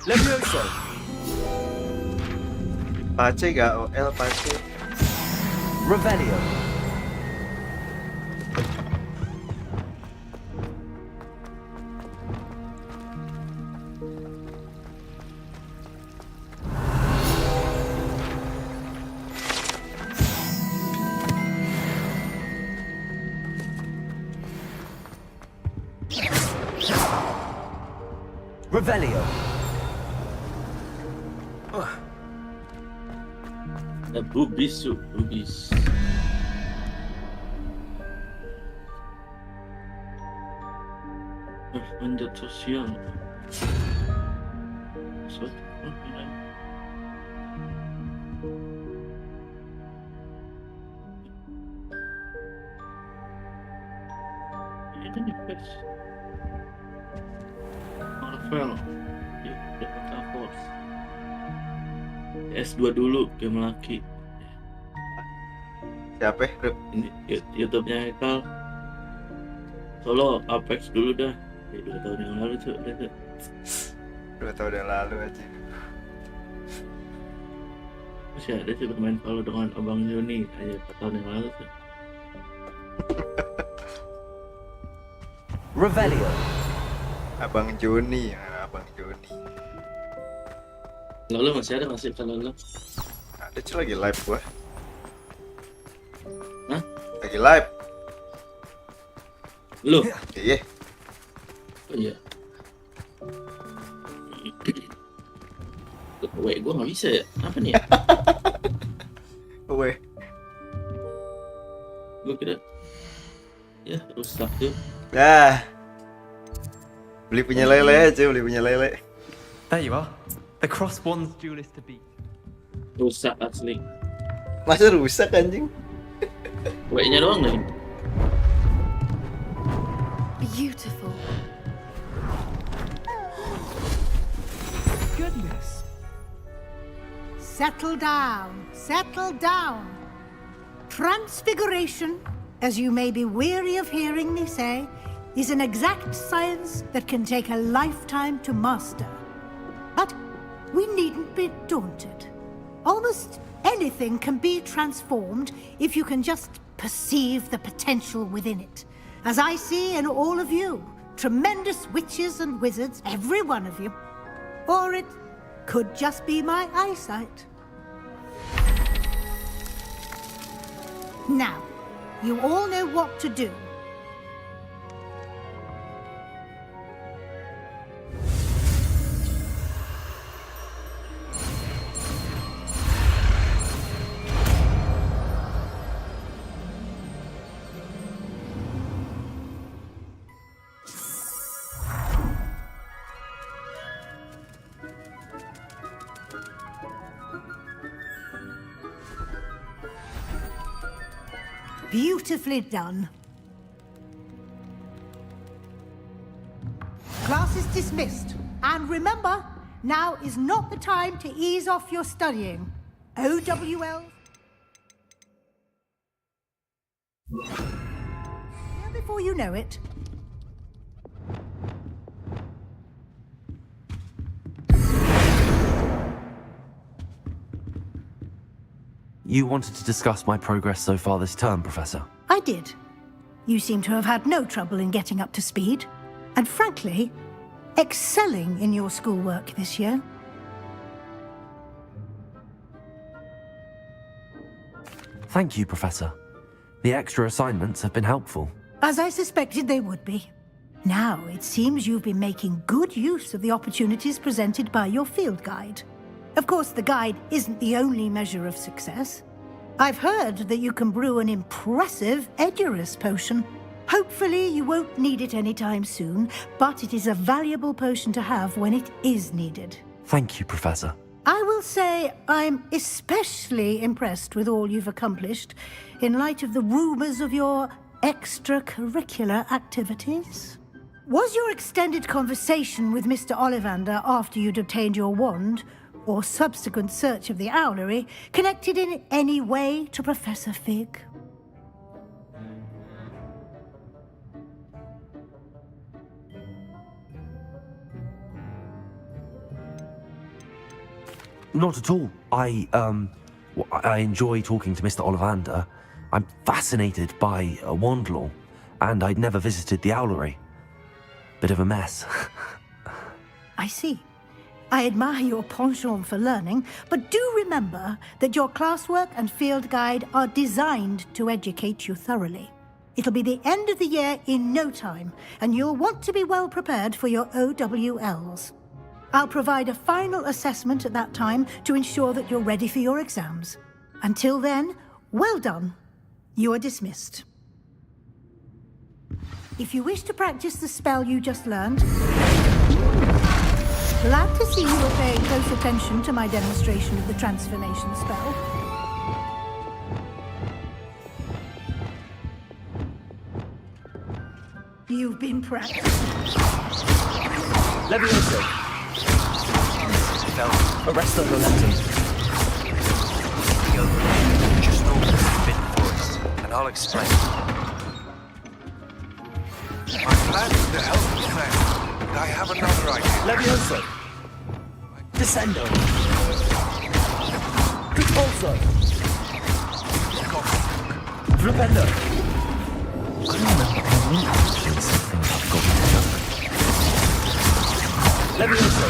Levioso. Pace gak OL, Pace. Revelio. Revelio. Ada bubis. Manjat sosial. Ini nih guys. Marvel di Delta Force. S2 dulu game laki. Siapa? Ini YouTube-nya Haikal. Solo Apex dulu dah. 2 tahun yang lalu tuh, udah tuh. 2 tahun yang lalu aja. Masih ada sih bermain Valo dengan Abang Joni aja 4 tahun yang lalu tuh. Revelio. Abang Joni, Abang Joni. Lolo masih ada masih kalau Lolo. Ada cuy lagi live gua. Hah? Lagi live. Lu? Iya. Oh iya. Weh, gua nggak bisa ya. Apa nih ya? Weh. Gua kira. Ya, rusak tuh. Nah. Beli punya lele aja, beli punya lele. There you are. The cross one's duelist to beat. Rusak asli. Masa rusak anjing? Weh-nya doang nih. Beautiful. Goodness. Settle down. Settle down. Transfiguration, as you may be weary of hearing me say, is an exact science that can take a lifetime to master. But we needn't be daunted. Almost anything can be transformed if you can just perceive the potential within it. As I see in all of you, tremendous witches and wizards, every one of you. Or it could just be my eyesight. Now, you all know what to do. Beautifully done. Class is dismissed. And remember, now is not the time to ease off your studying. OWL. Before you know it. You wanted to discuss my progress so far this term, Professor. I did. You seem to have had no trouble in getting up to speed. And frankly, excelling in your schoolwork this year. Thank you, Professor. The extra assignments have been helpful. As I suspected they would be. Now, it seems you've been making good use of the opportunities presented by your field guide. Of course, the guide isn't the only measure of success. I've heard that you can brew an impressive Edurus potion. Hopefully, you won't need it anytime soon, but it is a valuable potion to have when it is needed. Thank you, Professor. I will say I'm especially impressed with all you've accomplished in light of the rumors of your extracurricular activities. Was your extended conversation with Mr. Ollivander after you'd obtained your wand, or subsequent search of the owlery, connected in any way to Professor Fig? Not at all. I enjoy talking to Mr. Ollivander. I'm fascinated by wand law, and I'd never visited the owlery. Bit of a mess. I see. I admire your penchant for learning, but do remember that your classwork and field guide are designed to educate you thoroughly. It'll be the end of the year in no time, and you'll want to be well prepared for your OWLs. I'll provide a final assessment at that time to ensure that you're ready for your exams. Until then, well done. You are dismissed. If you wish to practice the spell you just learned, glad to see you are paying close attention to my demonstration of the transformation spell. You've been practicing. Levioso. Arresto Momentum. Just open the forbidden forest, and I'll explain. I'm glad to help you, friend, but I have another idea. Levioso. Descendo. Repulso. Flipendo. I remember doing something about goblin junk. Levioso.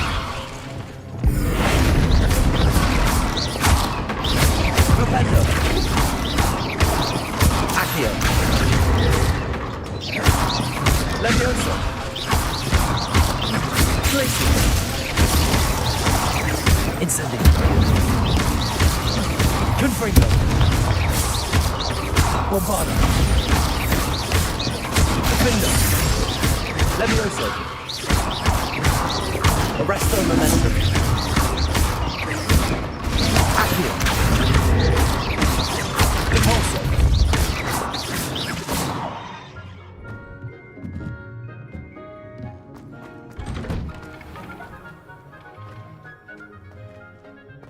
Levioso. Tracy. Incendio. Confringo. Bombardo. Defendo. Levioso. Arresto momentum. Accio. Repulso.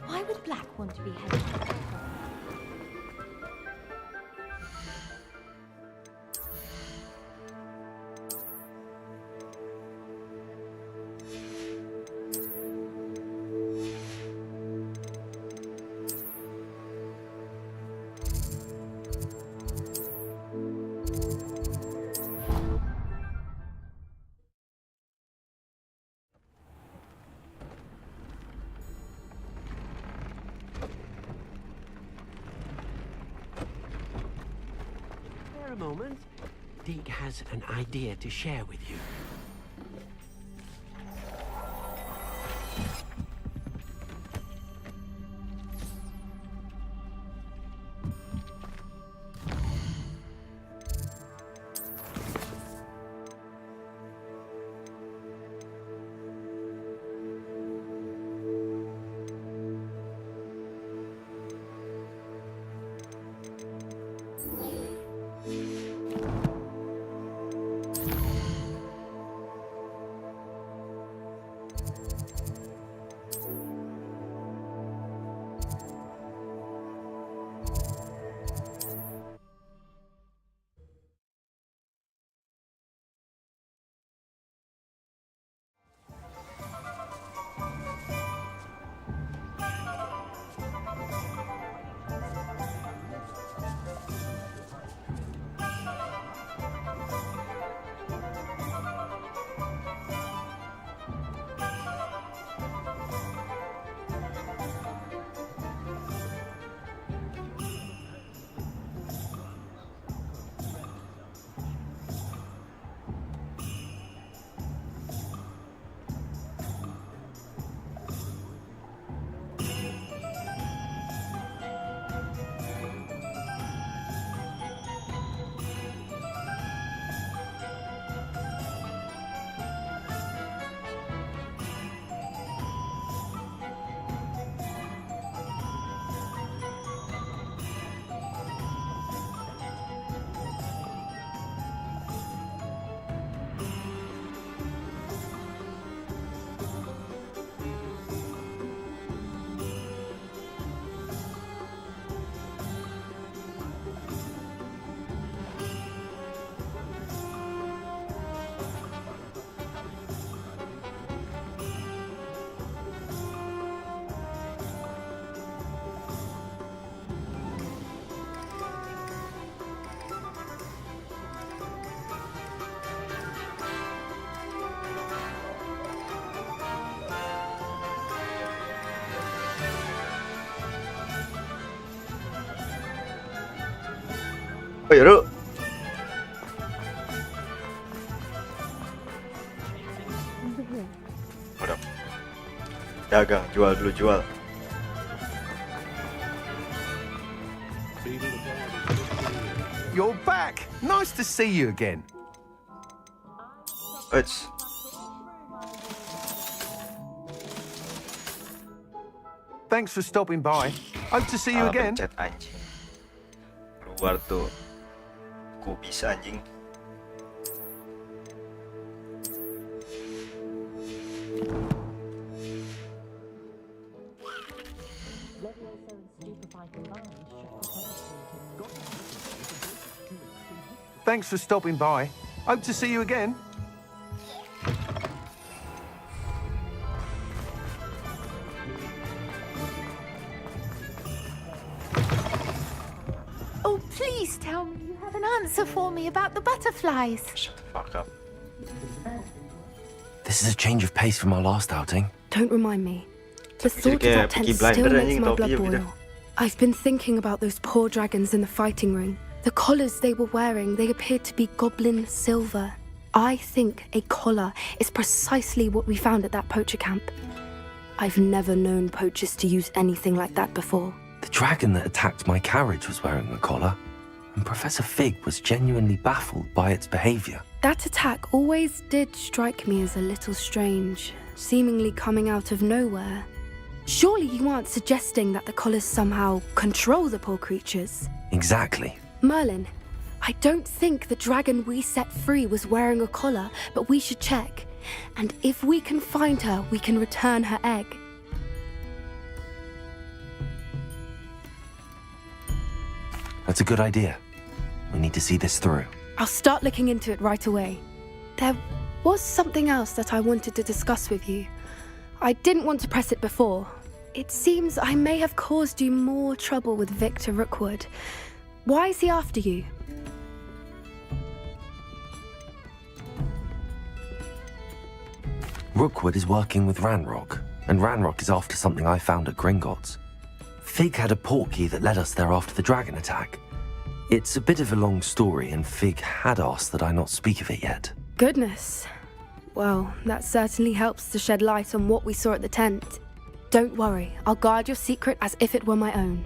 Why would Black want to be headed? A moment. Deke has an idea to share with you. Oh ya, Ruk. Udah. Dagang, jual dulu, jual. You're back! Nice to see you again. It's... Thanks for stopping by. Hope to see you again. Pencet anjing. Keluar tuh. Kubis anjing. Thanks for stopping by. Hope to see you again. Oh, please tell me you have an answer for me about the butterflies. Shut the fuck up. This is a change of pace from our last outing. Don't remind me. The thought of that tent still makes my blood boil. I've been thinking about those poor dragons in the fighting ring. The collars they were wearing, they appeared to be goblin silver. I think a collar is precisely what we found at that poacher camp. I've never known poachers to use anything like that before. The dragon that attacked my carriage was wearing a collar, and Professor Fig was genuinely baffled by its behavior. That attack always did strike me as a little strange, seemingly coming out of nowhere. Surely you aren't suggesting that the collars somehow control the poor creatures? Exactly. Merlin, I don't think the dragon we set free was wearing a collar, but we should check. And if we can find her, we can return her egg. That's a good idea. We need to see this through. I'll start looking into it right away. There was something else that I wanted to discuss with you. I didn't want to press it before. It seems I may have caused you more trouble with Victor Rookwood. Why is he after you? Rookwood is working with Ranrock, and Ranrock is after something I found at Gringotts. Fig had a portkey that led us there after the dragon attack. It's a bit of a long story, and Fig had asked that I not speak of it yet. Goodness. Well, that certainly helps to shed light on what we saw at the tent. Don't worry, I'll guard your secret as if it were my own.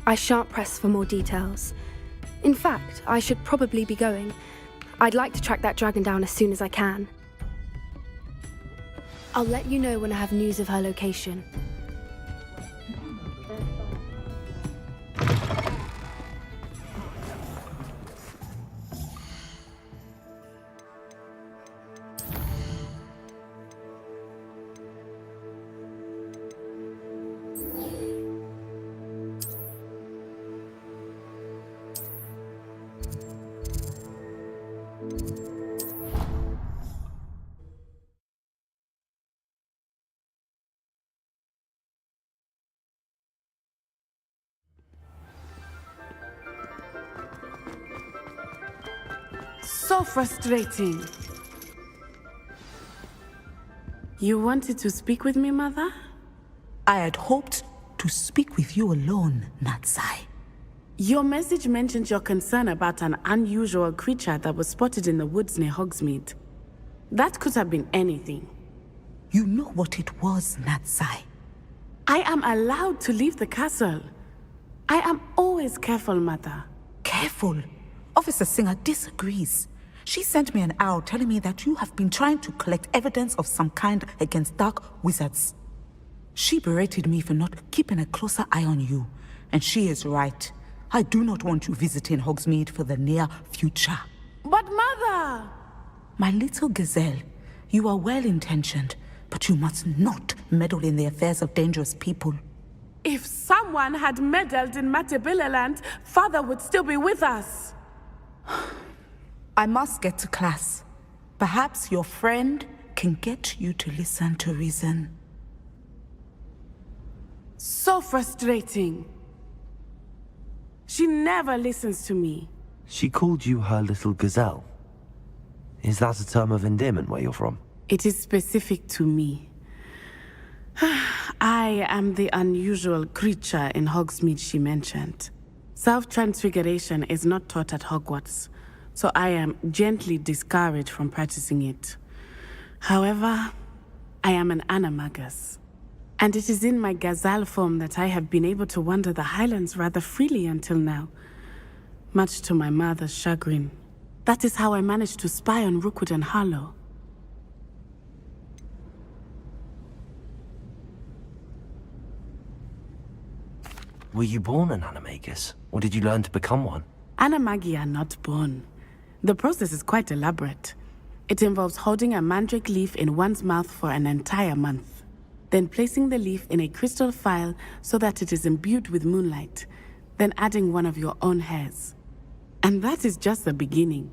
I shan't press for more details. In fact, I should probably be going. I'd like to track that dragon down as soon as I can. I'll let you know when I have news of her location. So frustrating. You wanted to speak with me, Mother? I had hoped to speak with you alone, Natsai. Your message mentioned your concern about an unusual creature that was spotted in the woods near Hogsmeade. That could have been anything. You know what it was, Natsai. I am allowed to leave the castle. I am always careful, Mother. Careful? Officer Singer disagrees. She sent me an owl telling me that you have been trying to collect evidence of some kind against dark wizards. She berated me for not keeping a closer eye on you, and she is right. I do not want you visiting Hogsmeade for the near future. But Mother! My little gazelle, you are well-intentioned, but you must not meddle in the affairs of dangerous people. If someone had meddled in Matabeleland, Father would still be with us. I must get to class. Perhaps your friend can get you to listen to reason. So frustrating. She never listens to me. She called you her little gazelle. Is that a term of endearment where you're from? It is specific to me. I am the unusual creature in Hogsmeade she mentioned. Self-transfiguration is not taught at Hogwarts, so I am gently discouraged from practicing it. However, I am an animagus, and it is in my gazelle form that I have been able to wander the Highlands rather freely until now, much to my mother's chagrin. That is how I managed to spy on Rookwood and Harlow. Were you born an animagus, or did you learn to become one? Animagi are not born. The process is quite elaborate. It involves holding a mandrake leaf in one's mouth for an entire month, then placing the leaf in a crystal phial so that it is imbued with moonlight, then adding one of your own hairs. And that is just the beginning.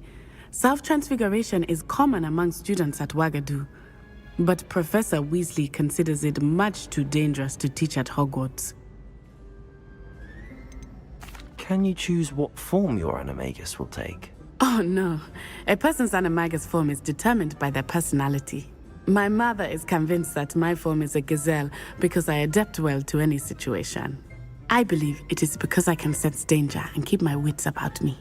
Self-transfiguration is common among students at Wagadu, but Professor Weasley considers it much too dangerous to teach at Hogwarts. Can you choose what form your animagus will take? Oh no, a person's animagus form is determined by their personality. My mother is convinced that my form is a gazelle because I adapt well to any situation. I believe it is because I can sense danger and keep my wits about me.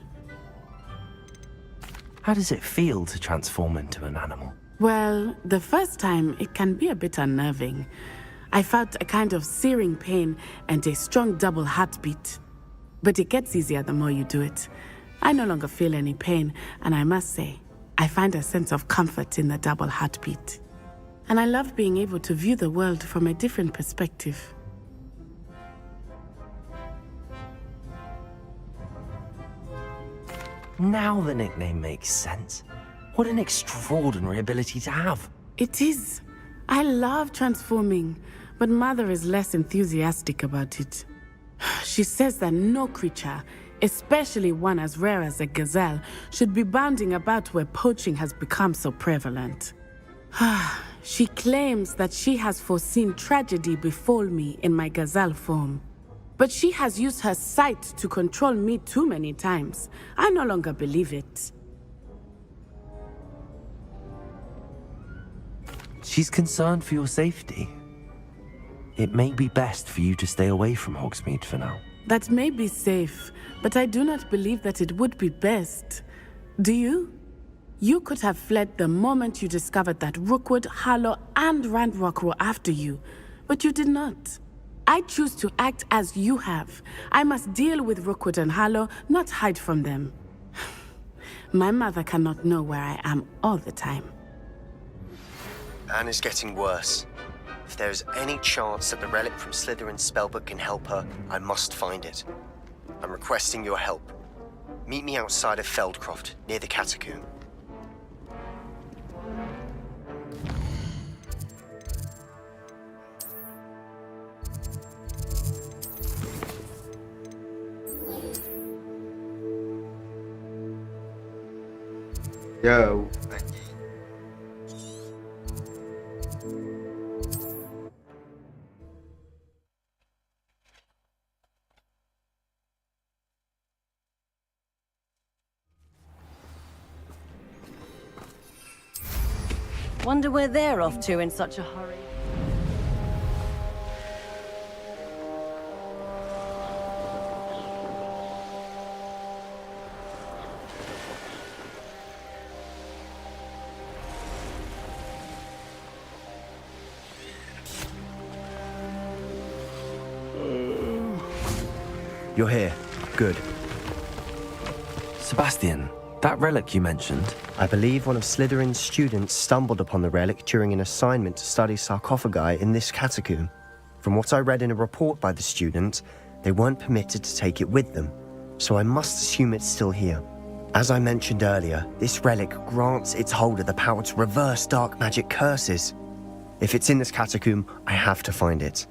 How does it feel to transform into an animal? Well, the first time it can be a bit unnerving. I felt a kind of searing pain and a strong double heartbeat. But it gets easier the more you do it. I no longer feel any pain, and I must say, I find a sense of comfort in the double heartbeat. And I love being able to view the world from a different perspective. Now the nickname makes sense. What an extraordinary ability to have. It is. I love transforming, but Mother is less enthusiastic about it. She says that no creature, especially one as rare as a gazelle, should be bounding about where poaching has become so prevalent. She claims that she has foreseen tragedy befall me in my gazelle form. But she has used her sight to control me too many times. I no longer believe it. She's concerned for your safety. It may be best for you to stay away from Hogsmeade for now. That may be safe, but I do not believe that it would be best. Do you? You could have fled the moment you discovered that Rookwood, Harlow, and Randrock were after you, but you did not. I choose to act as you have. I must deal with Rookwood and Harlow, not hide from them. My mother cannot know where I am all the time. Anne is getting worse. If there is any chance that the relic from Slytherin's spellbook can help her, I must find it. I'm requesting your help. Meet me outside of Feldcroft, near the catacomb. Yo. Wonder where they're off to in such a hurry. You're here. Good. Sebastian, that relic you mentioned. I believe one of Slytherin's students stumbled upon the relic during an assignment to study sarcophagi in this catacomb. From what I read in a report by the student, they weren't permitted to take it with them, so I must assume it's still here. As I mentioned earlier, this relic grants its holder the power to reverse dark magic curses. If it's in this catacomb, I have to find it.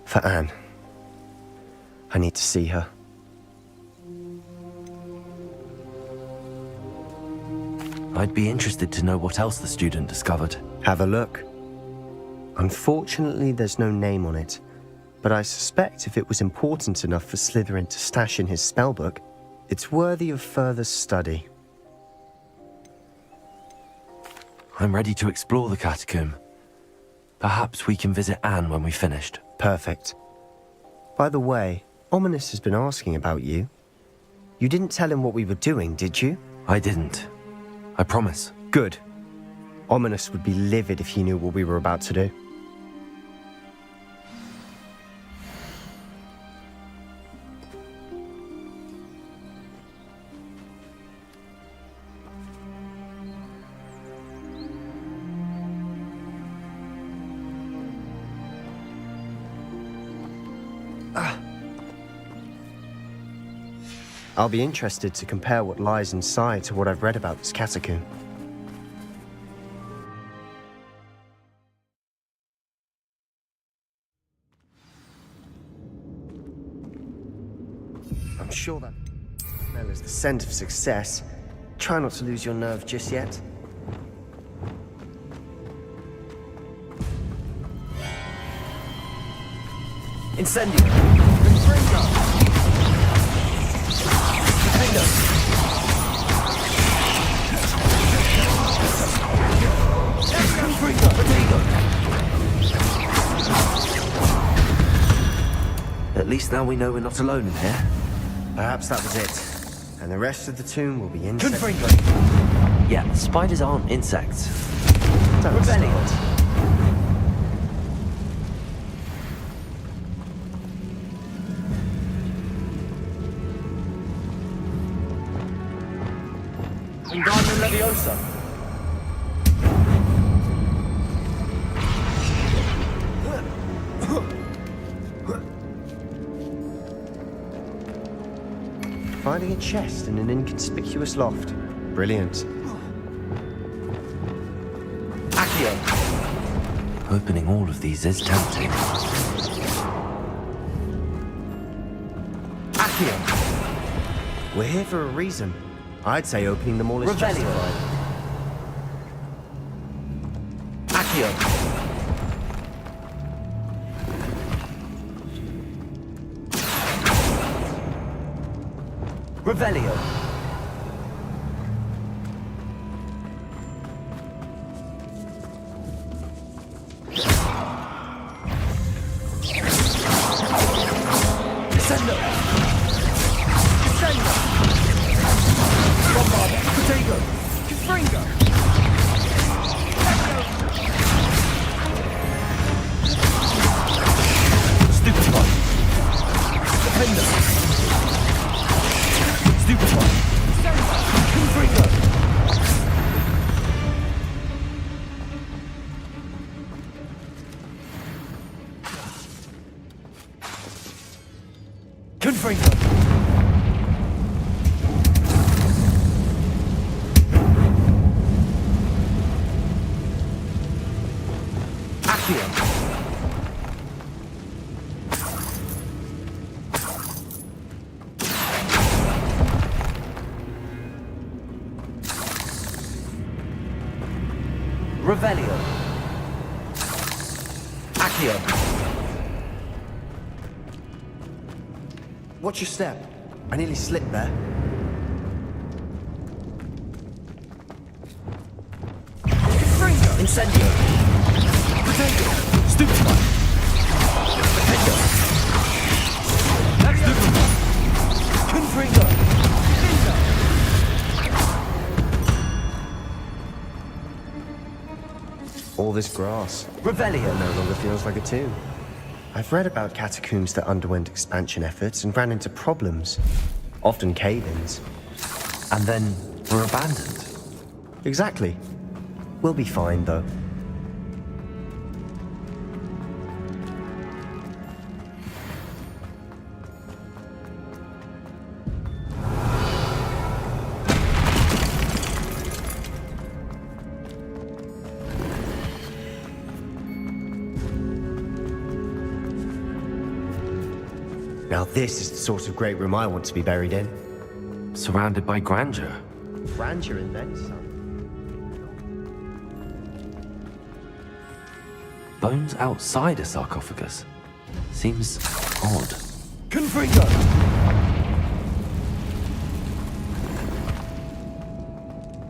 For Anne. I need to see her. I'd be interested to know what else the student discovered. Have a look. Unfortunately, there's no name on it, but I suspect if it was important enough for Slytherin to stash in his spellbook, it's worthy of further study. I'm ready to explore the catacomb. Perhaps we can visit Anne when we've finished. Perfect. By the way, Ominous has been asking about you. You didn't tell him what we were doing, did you? I didn't. I promise. Good. Ominous would be livid if he knew what we were about to do. I'll be interested to compare what lies inside to what I've read about this catacomb. I'm sure that smell is the scent of success. Try not to lose your nerve just yet. Incendio! At least now we know we're not alone in here. Perhaps that was it. And the rest of the tomb will be in... Confringo! Yeah, spiders aren't insects. Don't start. Wingardium Leviosa. Finding a chest in an inconspicuous loft. Brilliant. Accio. Opening all of these is tempting. Accio. We're here for a reason. I'd say opening them all is Revelio. justified. Accio. Revelio. Descendo. Descendo. Bombarda. Potato. Confringo. Stupefy. Defender. Stupefy. Confringo. Confringo. Accio. Revelio. Accio. Watch your step. I nearly slipped there. Incendio. Potato. Stupefy. Defender. Stupefy. Confringo. All this grass. Revelio. No longer feels like a tomb. I've read about catacombs that underwent expansion efforts and ran into problems. Often cave-ins. And then were abandoned. Exactly. We'll be fine, though. Now this is the sort of great room I want to be buried in. Surrounded by grandeur. Grandeur and then some. Bones outside a sarcophagus. Seems odd. Confringo.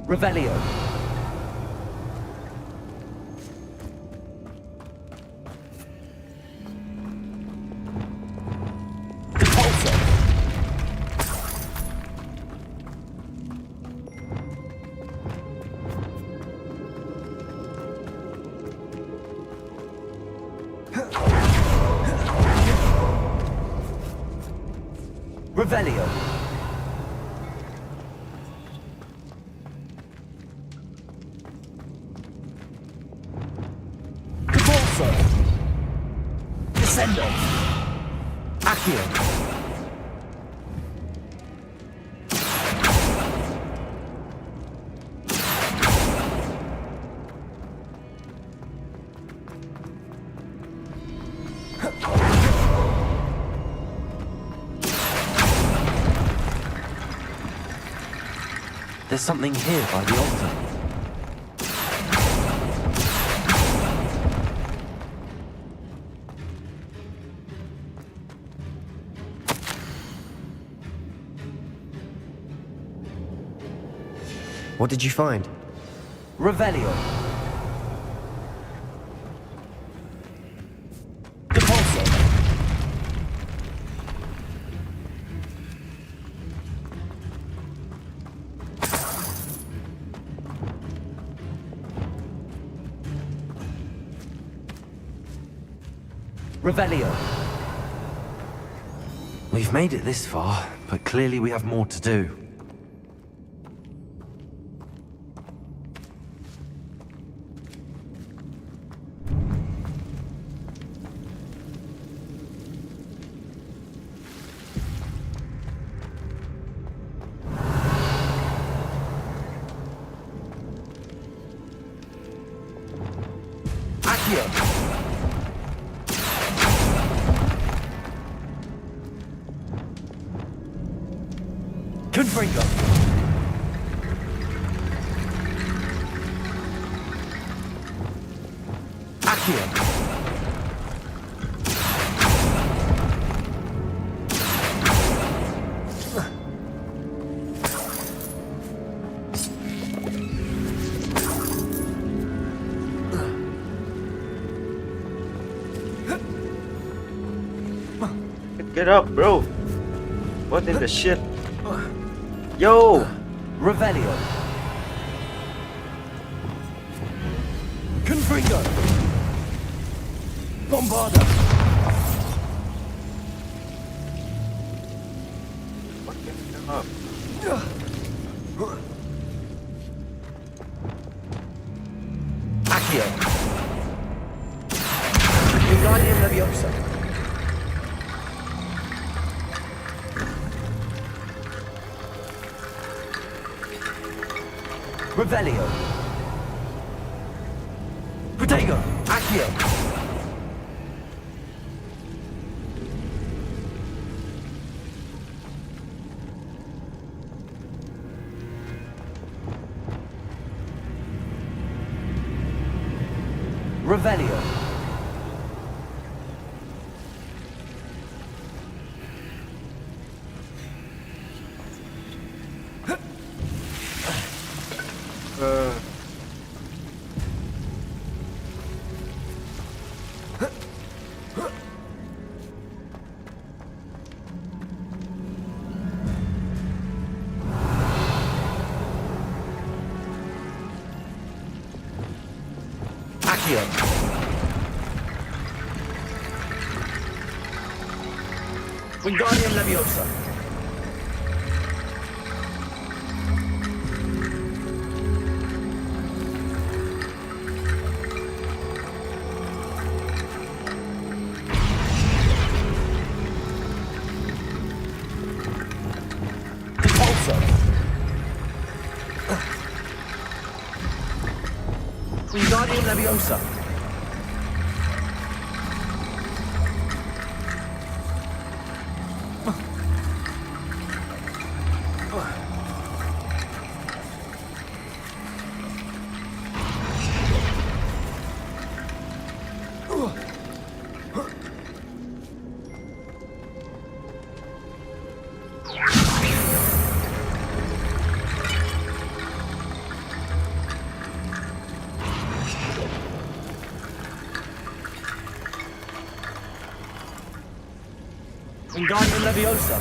Revelio. Revelio. Capolso. Descendo. Accio. There's something here by the altar. What did you find? Revelio. Capolso. Revelio. We've made it this far, but clearly we have more to do. Confringo. Accio. Get up, bro. What in the shit? Yo! Revelio. Confringo. Bombarda. Accio. Wingardium Leviosa. Revelio. Protego. Accio. Revelio. Accio. Wingardium Leviosa. Repulsor. Wingardium Leviosa. Wingardium Leviosa.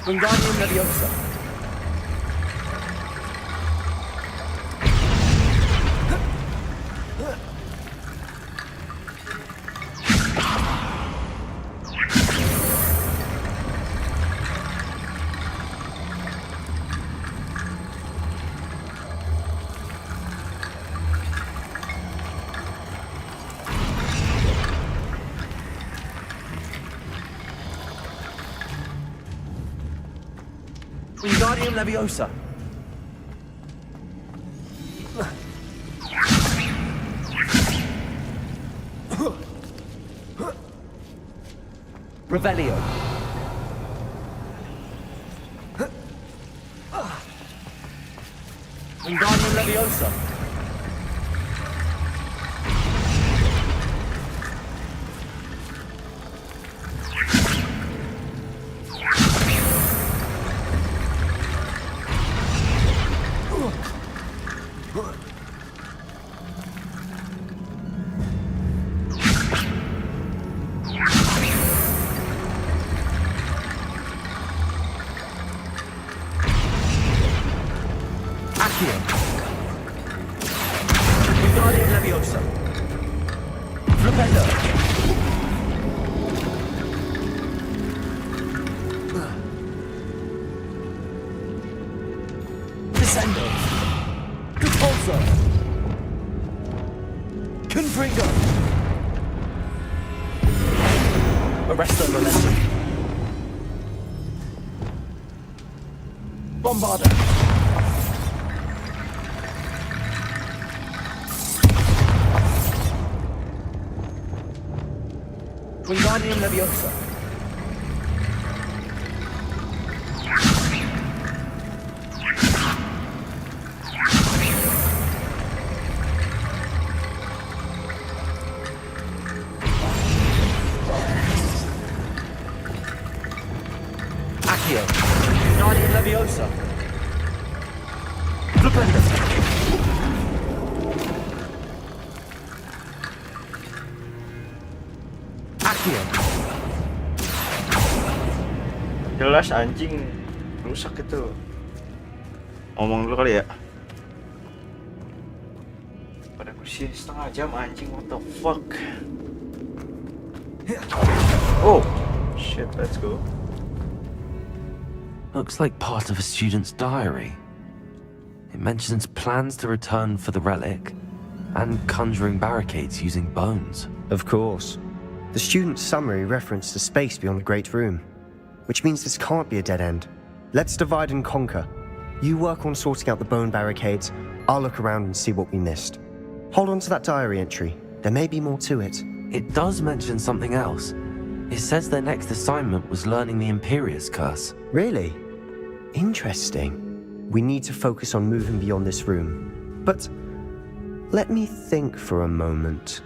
Wingardium Leviosa. Wingardium Leviosa. Revelio. Wingardium Leviosa. Accio. Wingardium Leviosa. Flipendo. Descendo. Repulso. Confringo. Arresto Momentum. Bombarder. Wingardium Leviosa. Accio. Wingardium Leviosa. Flipendo. Jelas anjing rusak itu. Ngomong dulu kali ya. Pada kursi setengah jam anjing, what the fuck. Oh shit, let's go. Looks like part of a student's diary. It mentions plans to return for the relic and conjuring barricades using bones. Of course. The student's summary referenced a space beyond the Great Room, which means this can't be a dead end. Let's divide and conquer. You work on sorting out the bone barricades, I'll look around and see what we missed. Hold on to that diary entry. There may be more to it. It does mention something else. It says their next assignment was learning the Imperius curse. Really? Interesting. We need to focus on moving beyond this room. But let me think for a moment.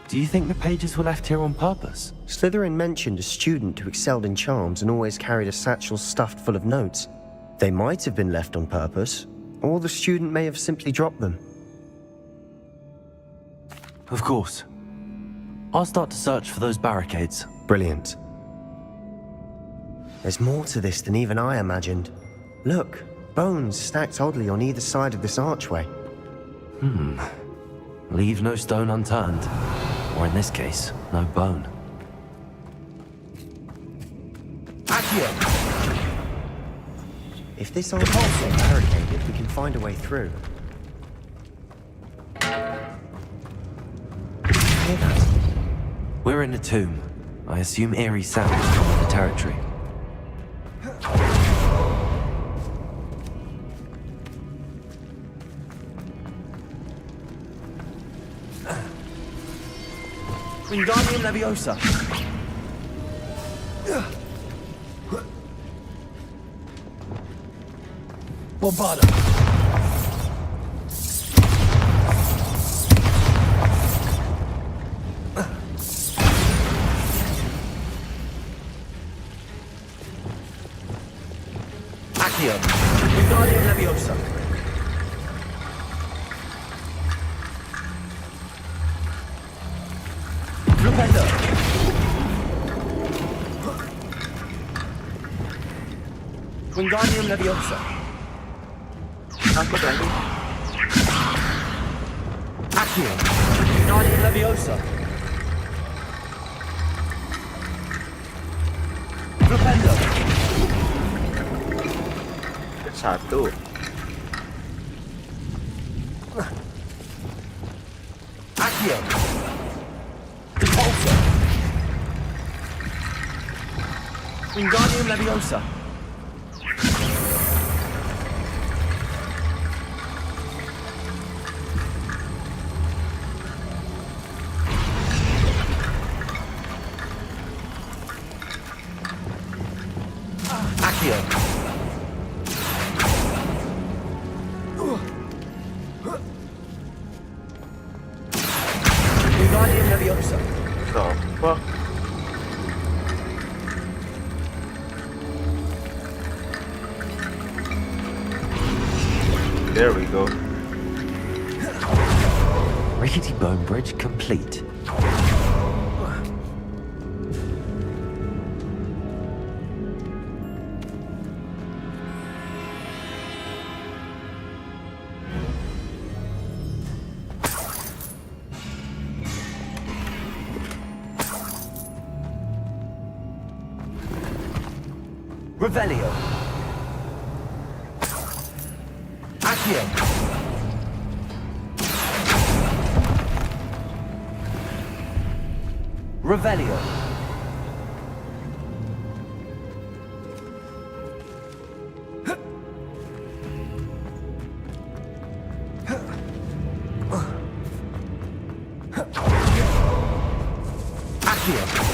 Do you think the pages were left here on purpose? Slytherin mentioned a student who excelled in charms and always carried a satchel stuffed full of notes. They might have been left on purpose, or the student may have simply dropped them. Of course. I'll start to search for those barricades. Brilliant. There's more to this than even I imagined. Look, bones stacked oddly on either side of this archway. Leave no stone unturned. Or in this case, no bone. Accio. If this archway is barricaded, we can find a way through. Hear that? We're in a tomb. I assume eerie sounds come with the territory. Wingardium Leviosa. Bombarder. Accio. Wingardium Leviosa. Flipendo. Wingardium Leviosa. Takut lagi. Accio. Wingardium Leviosa. Flipendo. Satu. Accio. Repulso. Wingardium Leviosa. Accio. Wingardium Leviosa. The fuck? There we go. Rickety bone bridge complete. Revelio. Accio. Revelio. Accio.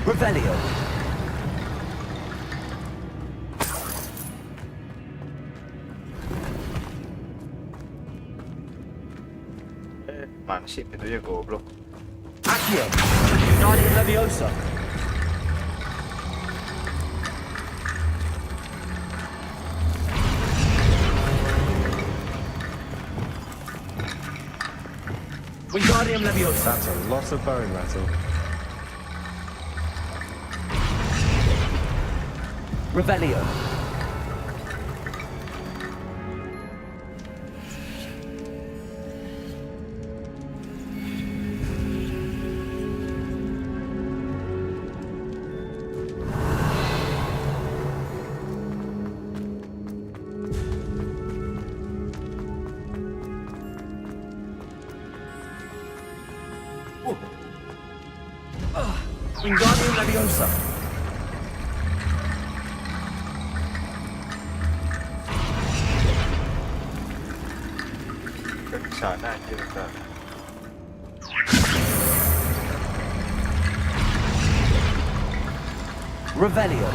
Revelio. Mana sih pintunya goblok. Accio. Guardian Leviosa. Wingardium Leviosa. That's a lot of bone rattle. Revelio. Wingardium Leviosa. Ke sana aja bentar. Revelio.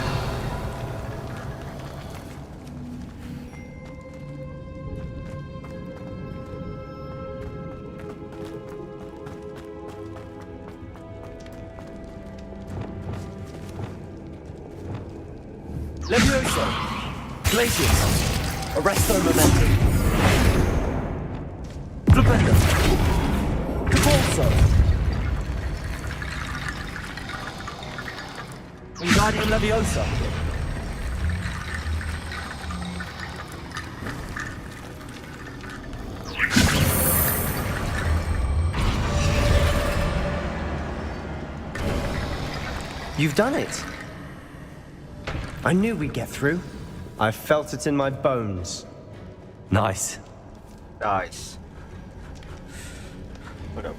Leviosa. Glacius. Arresto Momentum. Flipendo. Cabalso. Wingardium Leviosa. You've done it. I knew we'd get through. I felt it in my bones. Nice. Nice. What up?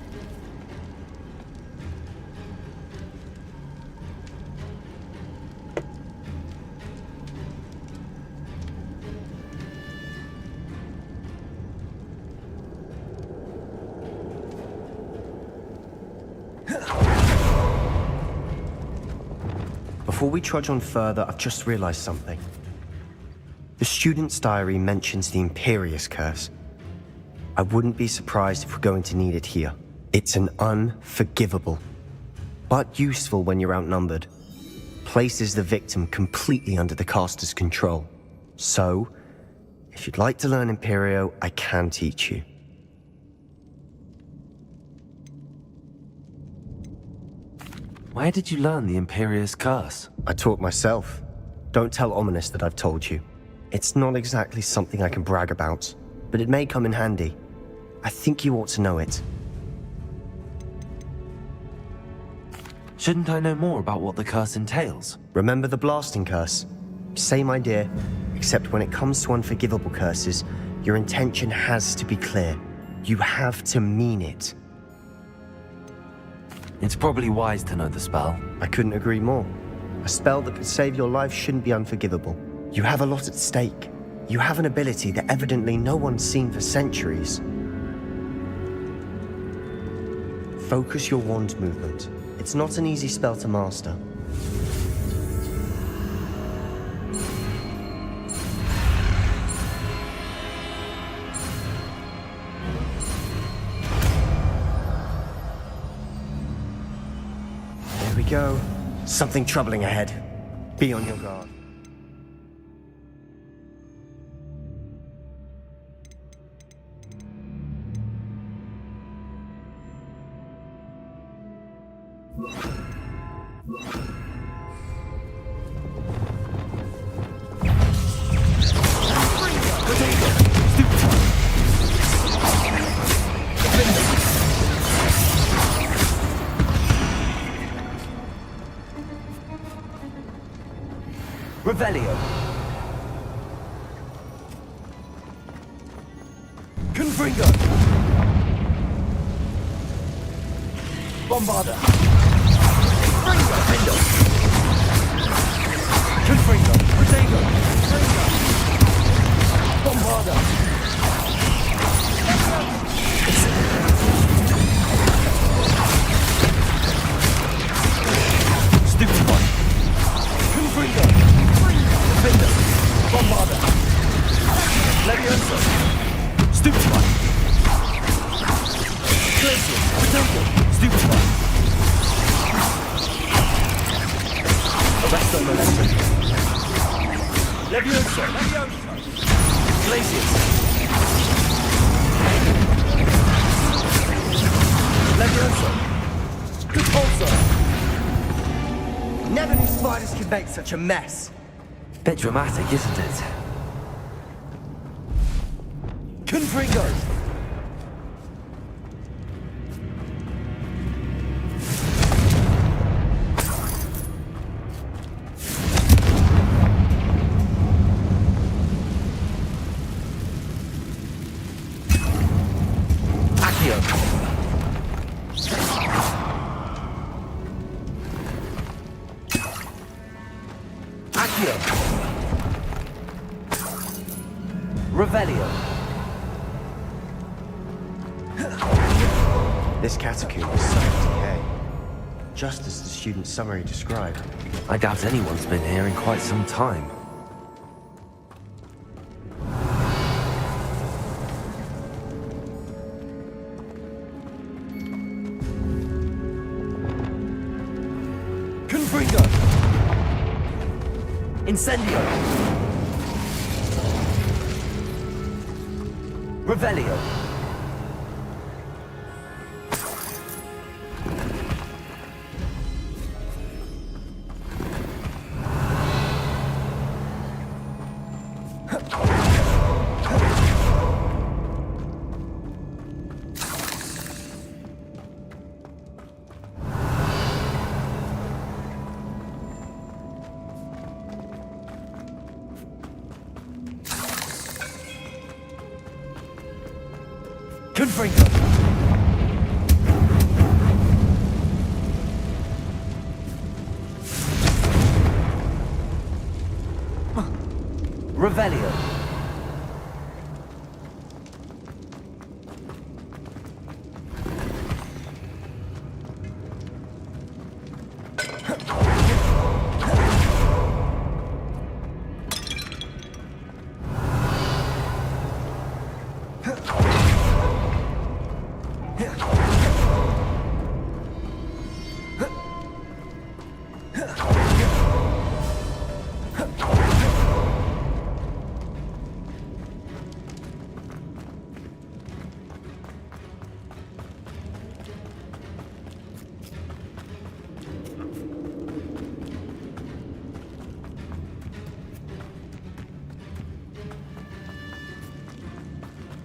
Before we trudge on further, I've just realized something. The student's diary mentions the Imperious Curse. I wouldn't be surprised if we're going to need it here. It's an unforgivable, but useful when you're outnumbered. Places the victim completely under the caster's control. So, if you'd like to learn Imperio, I can teach you. Where did you learn the Imperious Curse? I taught myself. Don't tell Ominous that I've told you. It's not exactly something I can brag about, but it may come in handy. I think you ought to know it. Shouldn't I know more about what the curse entails? Remember the blasting curse? Same idea, except when it comes to unforgivable curses, your intention has to be clear. You have to mean it. It's probably wise to know the spell. I couldn't agree more. A spell that could save your life shouldn't be unforgivable. You have a lot at stake. You have an ability that evidently no one's seen for centuries. Focus your wand movement. It's not an easy spell to master. There we go. Something troubling ahead. Be on your guard. Revelio. Confringo. Bombarda. Confringo. Fendo. Confringo. Protego. Bombarda. Stupid one. Confringo. Fendo. Bombarda. Levioso. Stupid one. Glacier. Protego. Stupid one. Arresto momentum. Levioso. Glacier. Levioso. Repulsor. Never knew spiders could make such a mess. Bit dramatic, isn't it? Confringo. Accio. Accio. Revelio. This catacomb is sunk in decay, just as the student's summary described. I doubt anyone's been here in quite some time. Confringo. Incendio. Revelio. Confringo. Revelio.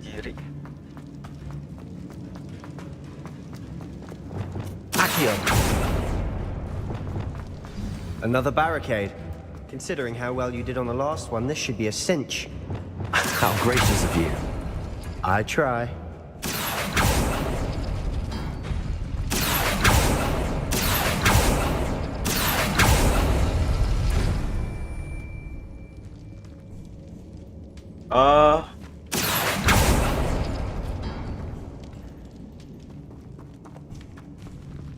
Kiri. Accio. Another barricade. Considering how well you did on the last one, this should be a cinch. How gracious of you. I try.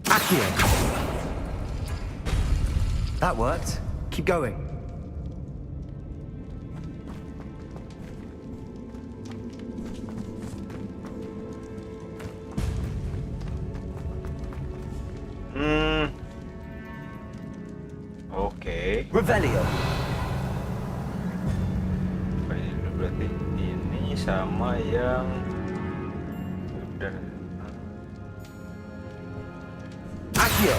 Accio. That worked. Keep going. Oke. Revelio. Berarti ini sama yang udah. Accio.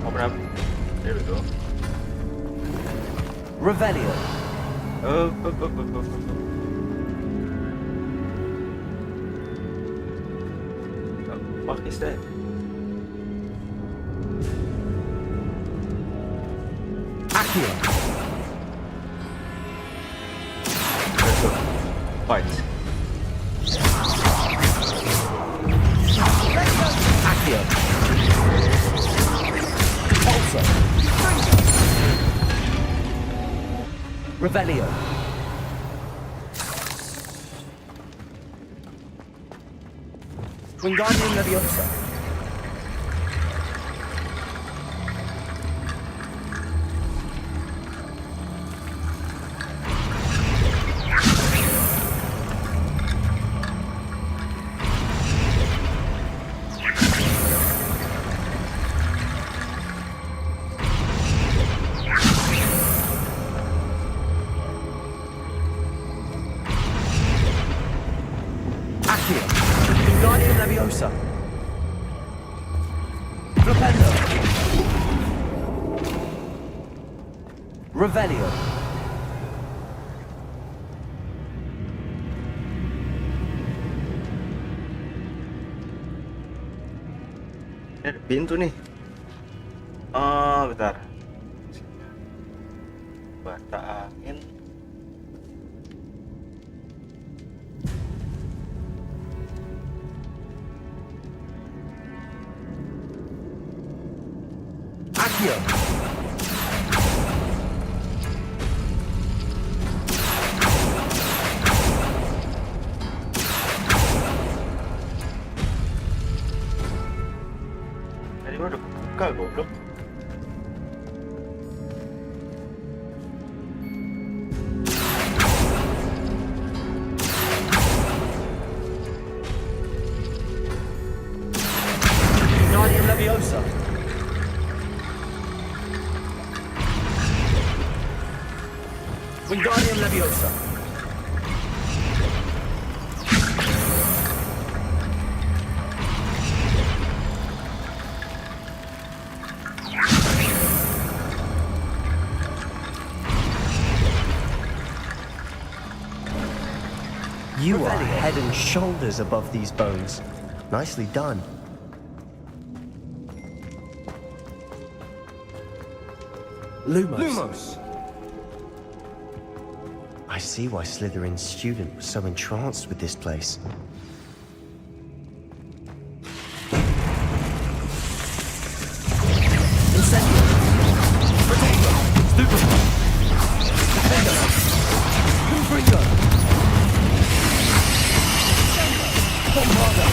Oh berapa? There we go. Revelio. Oh. What is that? Accio. Fight. Accio. Pulsar. Revelio. Wingardium Leviosa. Accio. Wingardium Leviosa. Flipendo. Revelio. Ada pintu nih. Oh, bentar. Bata angin. Accio. Tadi gua udah buka goblok. Wingardium Leviosa. Wingardium Leviosa. You are head and shoulders above these bones. Nicely done. Lumos. I see why Slytherin's student was so entranced with this place. Incendio. Protego. Stupefy. Defendo. Confringo. Bombarda.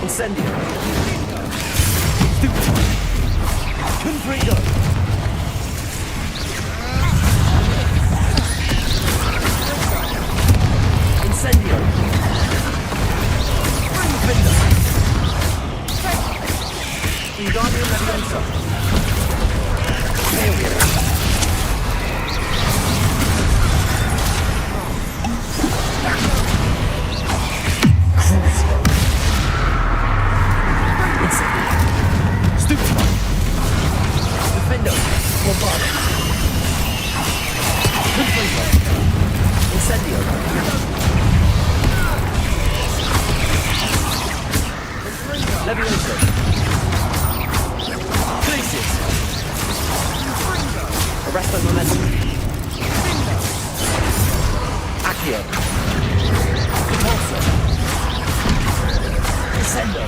Incendio. Stupefy. Confringo. Incendio. Defender. Wingardium Leviosa. Failure. Stupefy. Defendo. Bombarda. Confringo. Incendio. Leviosa. Glacius. Arresto momentum. Accio. Repulsor. Descendo.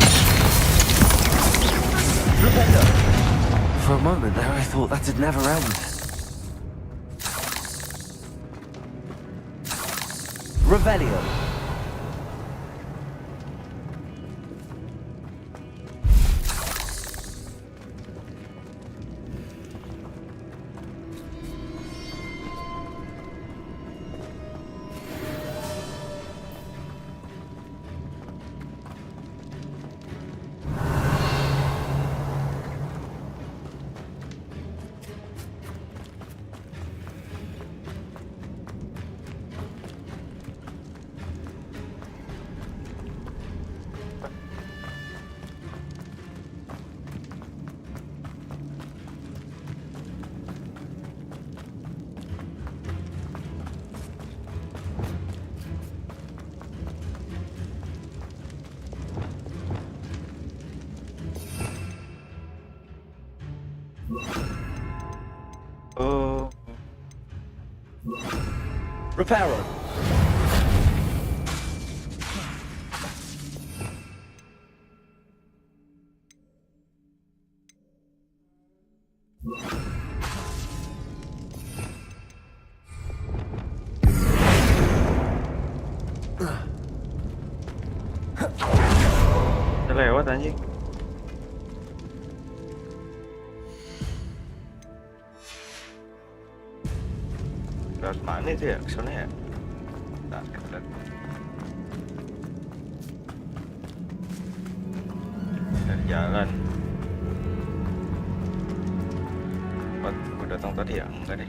Flipendo. For a moment there, I thought that'd never end. Revelio. Reparo. Udah lewat anjing. Lewat mana itu ya? Kesana ya? Nah, kita lihat. Dari jalan. Tempat gue datang tadi ya? Enggak deh.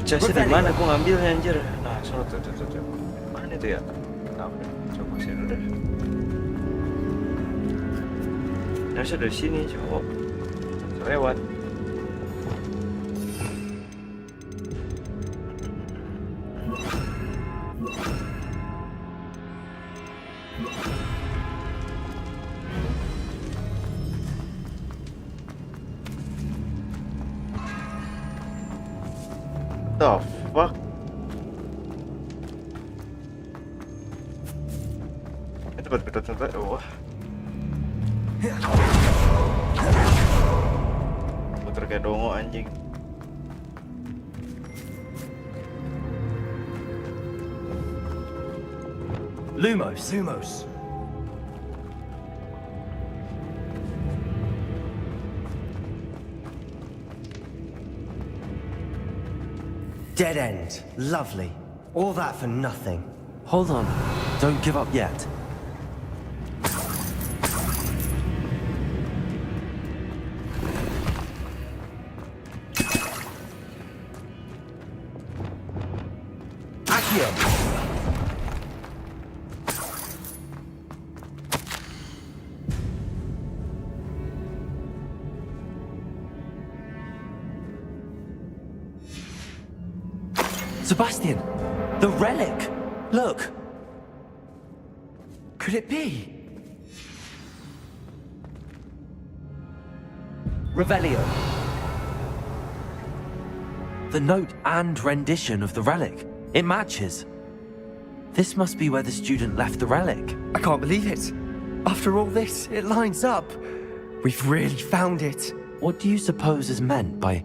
Chestnya di mana? Gue ngambilnya anjir. Nah, sono tuh. Mana itu ya? Tahu deh. Coba sini dulu deh. Harusnya dari sini, coba. Lewat. The fuck? Itu tempat. Wah. Puter kayak dongo anjing. Lumos. Dead end. Lovely. All that for nothing. Hold on. Don't give up yet. Accio! Sebastian! The relic! Look! Could it be? Revelio. The note and rendition of the relic. It matches. This must be where the student left the relic. I can't believe it. After all this, it lines up. We've really found it. What do you suppose is meant by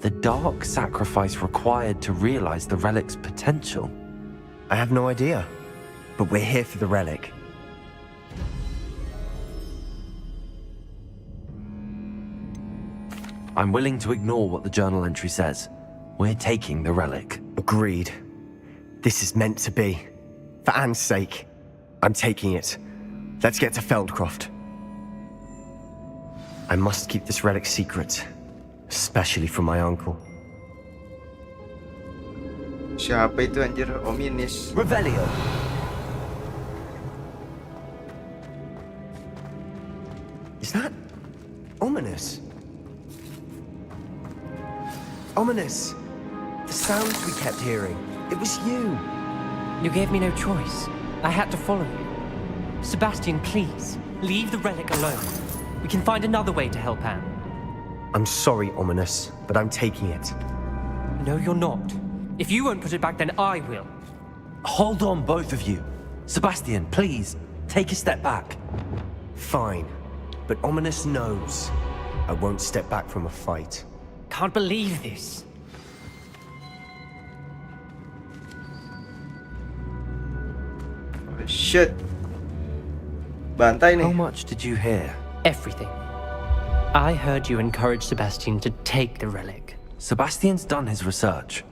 the dark sacrifice required to realize the relic's potential? I have no idea. But we're here for the relic. I'm willing to ignore what the journal entry says. We're taking the relic. Agreed. This is meant to be. For Anne's sake. I'm taking it. Let's get to Feldcroft. I must keep this relic secret. Especially from my uncle. Siapa itu anjir? Ominis. Revelio. Is that ominous? Ominous! The sounds we kept hearing. It was you. You gave me no choice. I had to follow you. Sebastian, please, leave the relic alone. We can find another way to help Anne. I'm sorry, Ominous, but I'm taking it. No, you're not. If you won't put it back, then I will. Hold on, both of you. Sebastian, please, take a step back. Fine, but Ominous knows I won't step back from a fight. Can't believe this. Holy shit. Bantai nih. How much did you hear? Everything. I heard you encourage Sebastian to take the relic. Sebastian's done his research.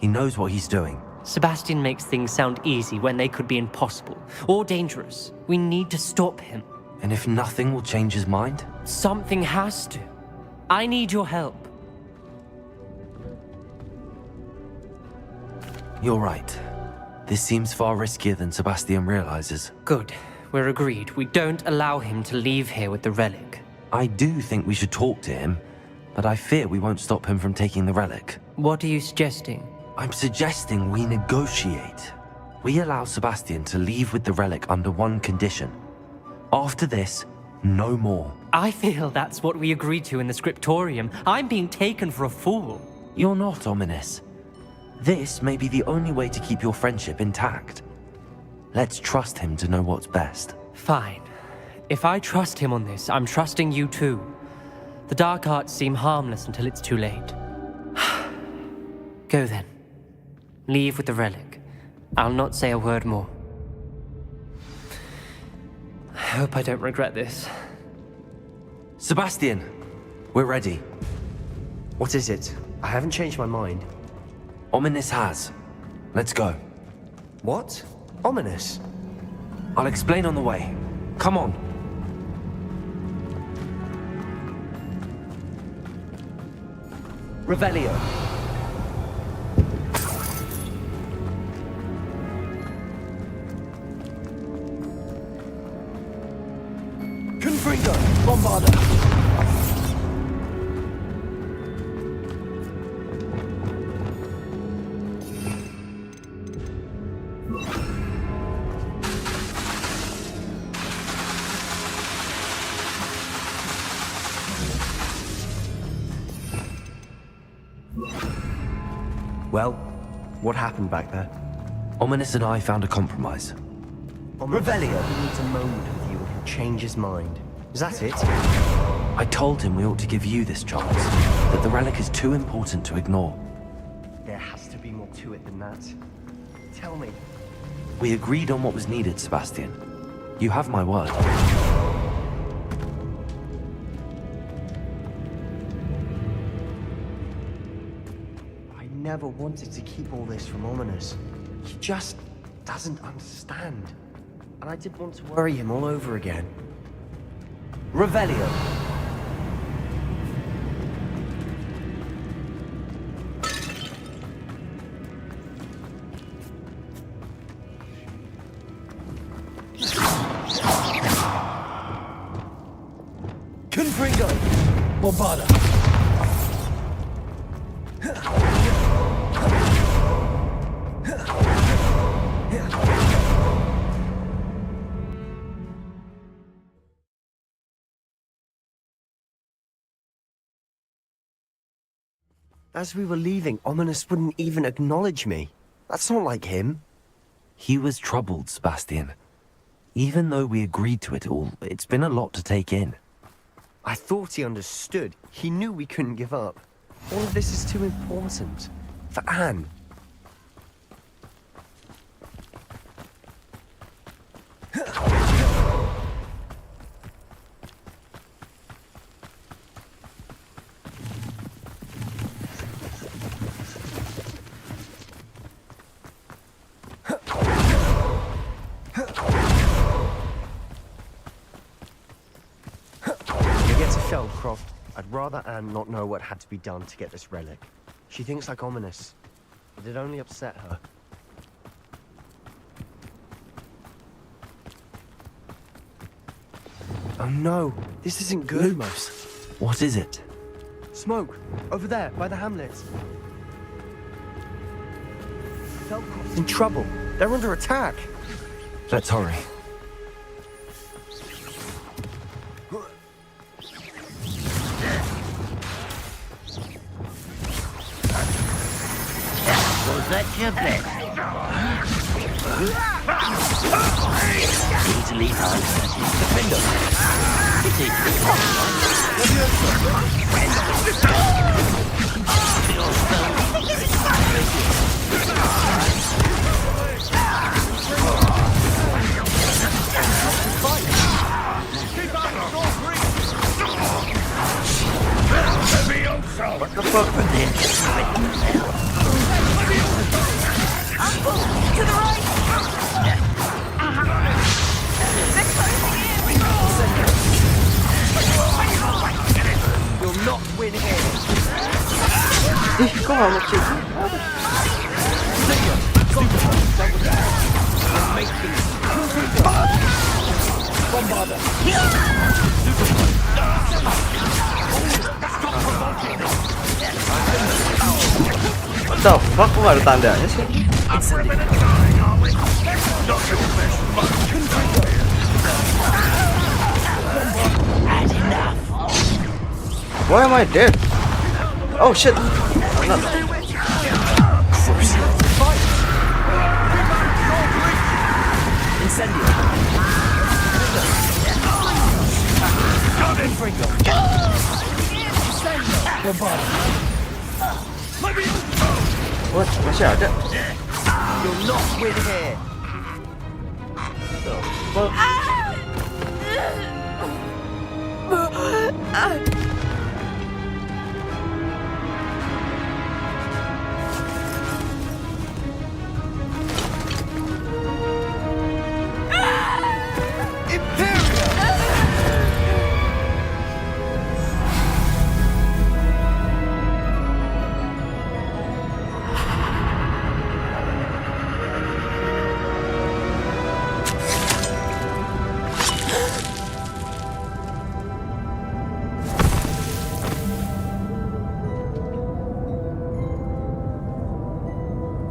He knows what he's doing. Sebastian makes things sound easy when they could be impossible or dangerous. We need to stop him. And if nothing will change his mind? Something has to. I need your help. You're right. This seems far riskier than Sebastian realizes. Good. We're agreed. We don't allow him to leave here with the relic. I do think we should talk to him, but I fear we won't stop him from taking the relic. What are you suggesting? I'm suggesting we negotiate. We allow Sebastian to leave with the relic under one condition. After this, No more. I feel that's what we agreed to in the scriptorium. I'm being taken for a fool. You're not, Ominous. This may be the only way to keep your friendship intact. Let's trust him to know what's best. Fine. If I trust him on this, I'm trusting you too. The dark arts seem harmless until it's too late. Go then. Leave with the relic. I'll not say a word more. I hope I don't regret this. Sebastian, we're ready. What is it? I haven't changed my mind. Ominous has. Let's go. What? Ominous? I'll explain on the way. Come on. Revelio. Confringo. Bombarda. Well, what happened back there? Ominous and I found a compromise. Revelio. He needs a moment with you and he'll change his mind. Is that it? I told him we ought to give you this chance, that the relic is too important to ignore. There has to be more to it than that. Tell me. We agreed on what was needed, Sebastian. You have my word. I never wanted to keep all this from Ominous. He just doesn't understand. And I didn't want to worry him all over again. Revelio. Confringo. Bombarda. As we were leaving, Ominous wouldn't even acknowledge me. That's not like him. He was troubled, Sebastian. Even though we agreed to it all, it's been a lot to take in. I thought he understood. He knew we couldn't give up. All of this is too important. For Anne. Shellcroft, I'd rather Anne not know what had to be done to get this relic. She thinks like Ominous, but it only upset her. Oh no, this isn't good. Lumos, what is it? Smoke, over there, by the hamlet. Shellcroft's in trouble. They're under attack. Let's hurry. Was that your blessing? Easily answered. Defender. What the fuck? To the right! They're closing in! You'll not win here. Kok nggak mau What the fuck, kok gak ada tandanya sih? Why am I dead? Oh shit! I'm not. Incendio. Confringo. Bombard. What? Masih ada? You'll not win here.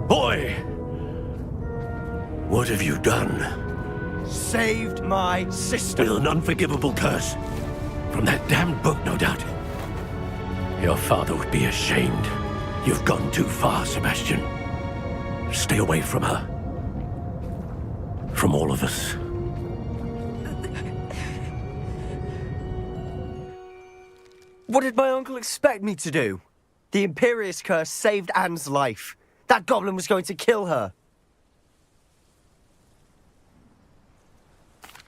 Boy! What have you done? Saved my sister. With an unforgivable curse. From that damned book, no doubt. Your father would be ashamed. You've gone too far, Sebastian. Stay away from her. From all of us. What did my uncle expect me to do? The Imperious curse saved Anne's life. That goblin was going to kill her.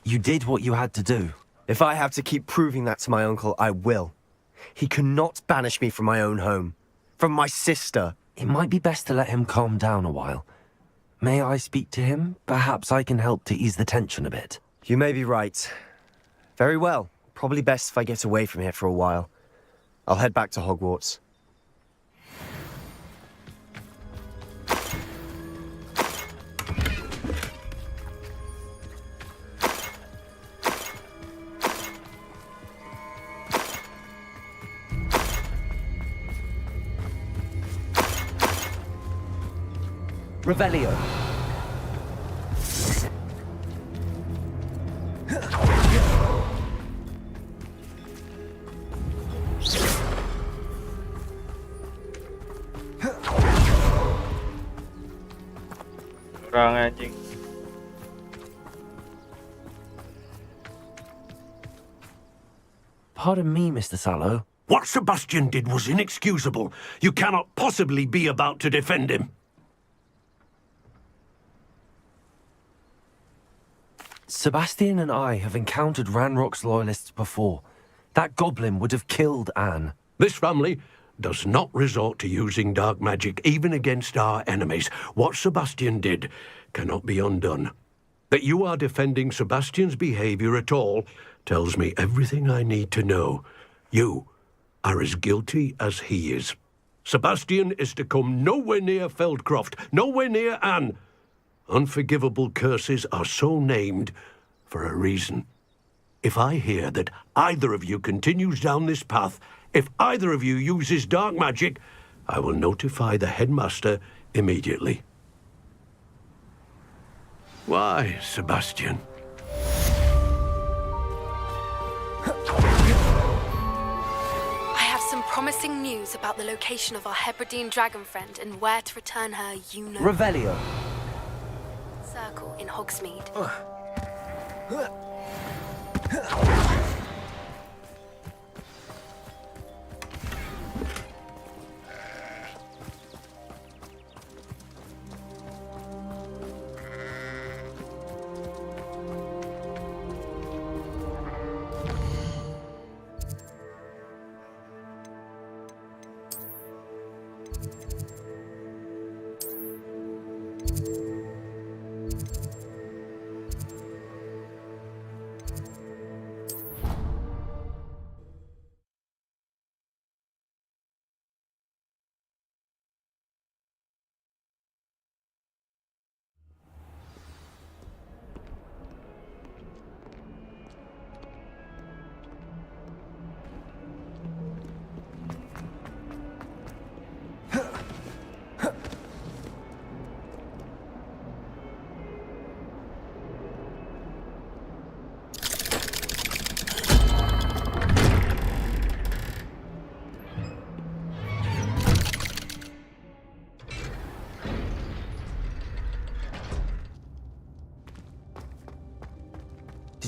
You did what you had to do. If I have to keep proving that to my uncle, I will. He cannot banish me from my own home. From my sister. It might be best to let him calm down a while. May I speak to him? Perhaps I can help to ease the tension a bit. You may be right. Very well. Probably best if I get away from here for a while. I'll head back to Hogwarts. Revelio. Kurang anjing. Pardon me, Mr. Sallow. What Sebastian did was inexcusable. You cannot possibly be about to defend him. Sebastian and I have encountered Ranrock's loyalists before. That goblin would have killed Anne. This family does not resort to using dark magic even against our enemies. What Sebastian did cannot be undone. That you are defending Sebastian's behavior at all tells me everything I need to know. You are as guilty as he is. Sebastian is to come nowhere near Feldcroft, nowhere near Anne. Unforgivable curses are so named for a reason. If I hear that either of you continues down this path, if either of you uses dark magic, I will notify the headmaster immediately. Why, Sebastian? I have some promising news about the location of our Hebridean dragon friend and where to return her, you know. Revelio. Circle in Hogsmeade.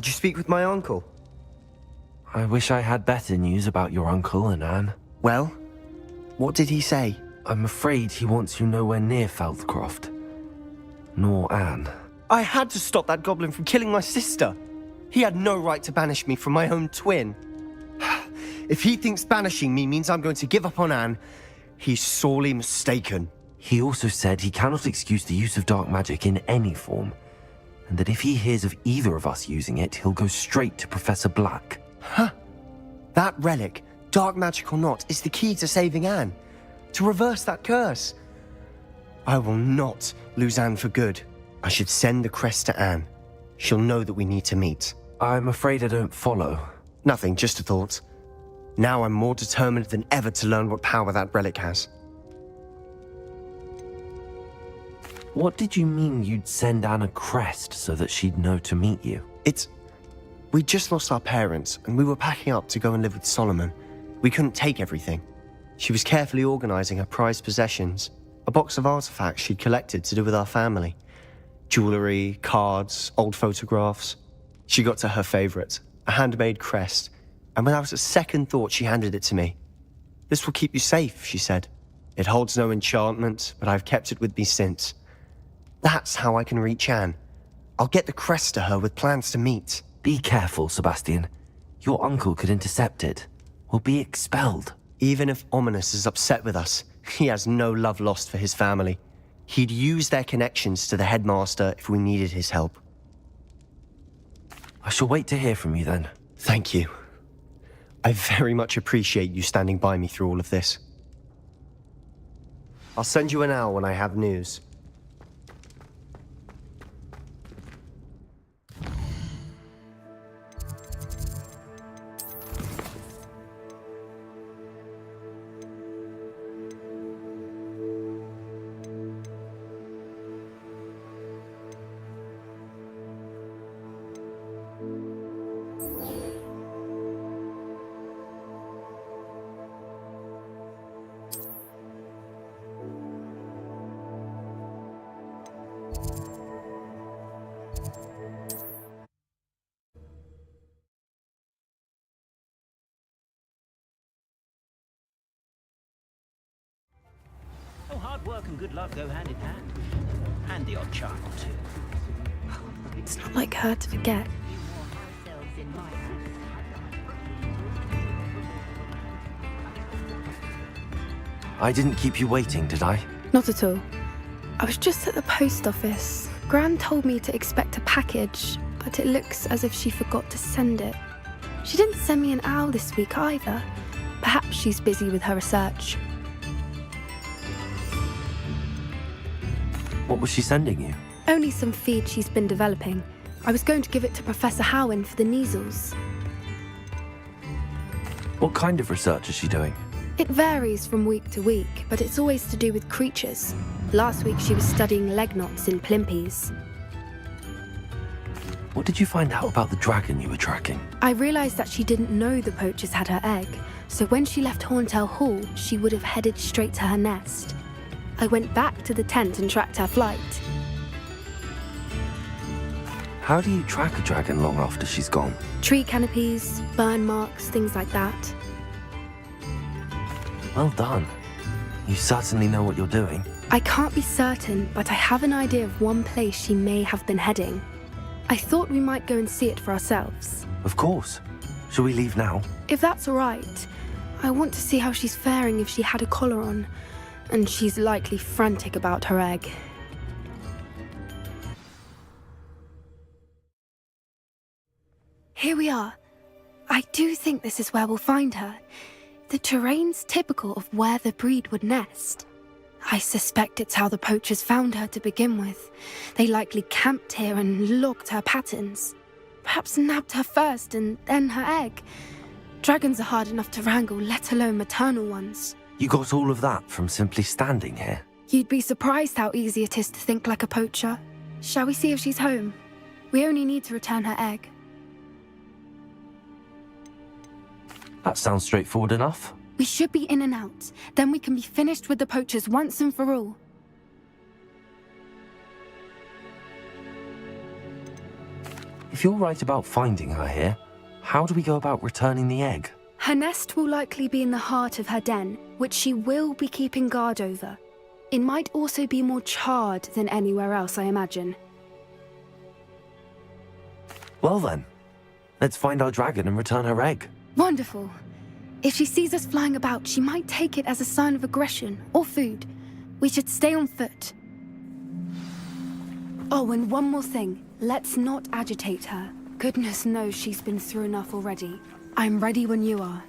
Did you speak with my uncle? I wish I had better news about your uncle and Anne. Well, what did he say? I'm afraid he wants you nowhere near Feldcroft. Nor Anne. I had to stop that goblin from killing my sister. He had no right to banish me from my own twin. If he thinks banishing me means I'm going to give up on Anne, he's sorely mistaken. He also said he cannot excuse the use of dark magic in any form, and that if he hears of either of us using it, he'll go straight to Professor Black. Huh. That relic, dark magic or not, is the key to saving Anne. To reverse that curse. I will not lose Anne for good. I should send the crest to Anne. She'll know that we need to meet. I'm afraid I don't follow. Nothing, just a thought. Now I'm more determined than ever to learn what power that relic has. What did you mean you'd send Anne a crest so that she'd know to meet you? We just lost our parents, and we were packing up to go and live with Solomon. We couldn't take everything. She was carefully organizing her prized possessions, a box of artifacts she'd collected to do with our family. Jewelry, cards, old photographs. She got to her favorite, a handmade crest, and without a second thought, she handed it to me. "This will keep you safe," she said. "It holds no enchantment, but I've kept it with me since. That's how I can reach Anne. I'll get the crest to her with plans to meet." Be careful, Sebastian. Your uncle could intercept it. We'll be expelled. Even if Ominous is upset with us, he has no love lost for his family. He'd use their connections to the headmaster if we needed his help. I shall wait to hear from you then. Thank you. I very much appreciate you standing by me through all of this. I'll send you an owl when I have news. Oh, hard work and good luck go hand in hand. And the odd charm or two. It's not like her to forget. I didn't keep you waiting, did I? Not at all. I was just at the post office. Gran told me to expect a package, but it looks as if she forgot to send it. She didn't send me an owl this week either. Perhaps she's busy with her research. What was she sending you? Only some feed she's been developing. I was going to give it to Professor Howin for the measles. What kind of research is she doing? It varies from week to week, but it's always to do with creatures. Last week she was studying leg knots in plimpies. What did you find out about the dragon you were tracking? I realised that she didn't know the poachers had her egg, so when she left Horntail Hall, she would have headed straight to her nest. I went back to the tent and tracked her flight. How do you track a dragon long after she's gone? Tree canopies, burn marks, things like that. Well done. You certainly know what you're doing. I can't be certain, but I have an idea of one place she may have been heading. I thought we might go and see it for ourselves. Of course. Shall we leave now? If that's all right. I want to see how she's faring if she had a collar on. And she's likely frantic about her egg. Here we are. I do think this is where we'll find her. The terrain's typical of where the breed would nest. I suspect it's how the poachers found her to begin with. They likely camped here and logged her patterns. Perhaps nabbed her first and then her egg. Dragons are hard enough to wrangle, let alone maternal ones. You got all of that from simply standing here? You'd be surprised how easy it is to think like a poacher. Shall we see if she's home? We only need to return her egg. That sounds straightforward enough. We should be in and out. Then we can be finished with the poachers once and for all. If you're right about finding her here, how do we go about returning the egg? Her nest will likely be in the heart of her den, which she will be keeping guard over. It might also be more charred than anywhere else, I imagine. Well then, let's find our dragon and return her egg. Wonderful. If she sees us flying about, she might take it as a sign of aggression or food. We should stay on foot. Oh, and one more thing. Let's not agitate her. Goodness knows she's been through enough already. I'm ready when you are.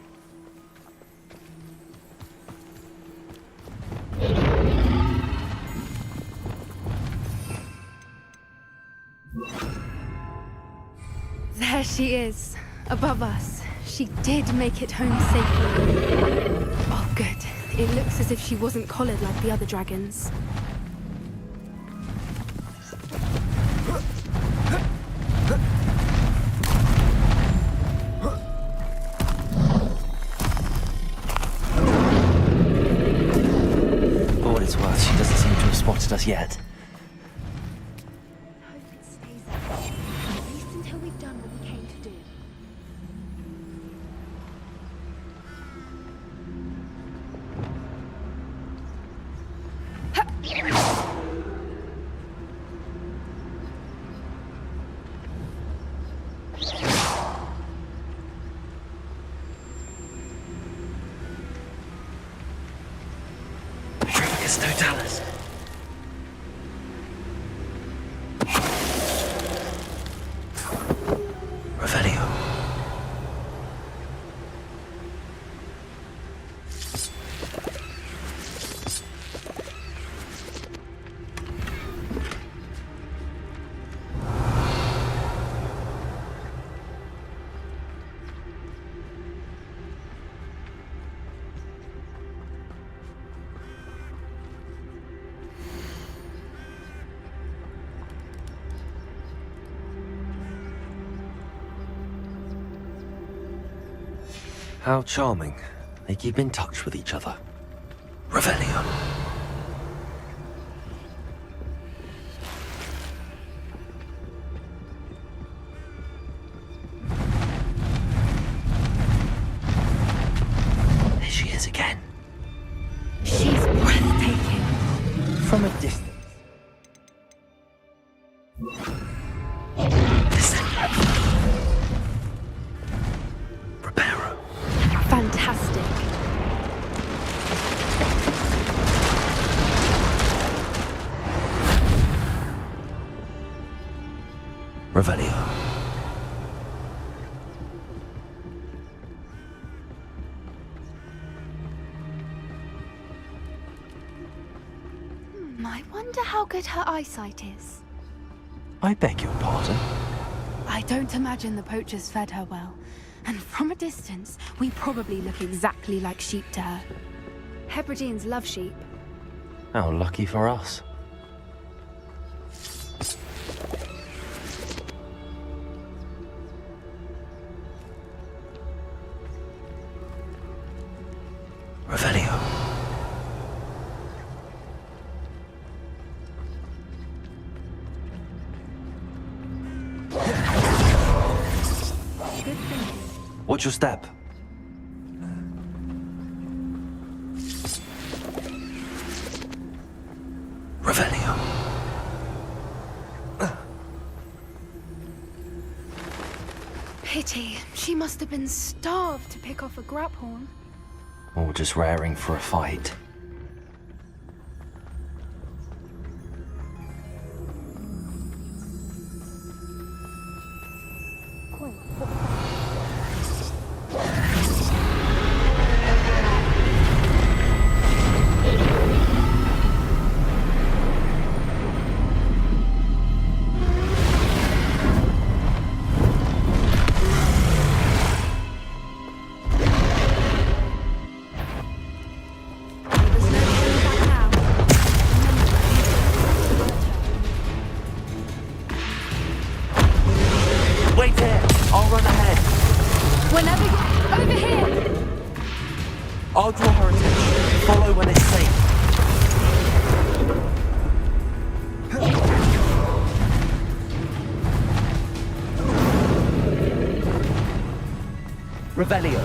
There she is, above us. She did make it home safely. Oh, good. It looks as if she wasn't collared like the other dragons. For what it's worth, she doesn't seem to have spotted us yet. Totalis. Revelio. How charming. They keep in touch with each other. Revelio. There she is again. She's breathtaking. From a distance. Fantastic. Revelio. I wonder how good her eyesight is. I beg your pardon? I don't imagine the poachers fed her well. And from a distance, we probably look exactly like sheep to her. Hebrideans love sheep. How lucky for us. Revelio. Good thinking. Watch your step. Revelio. Pity. She must have been starved to pick off a graphorn. Or just raring for a fight. Revelio.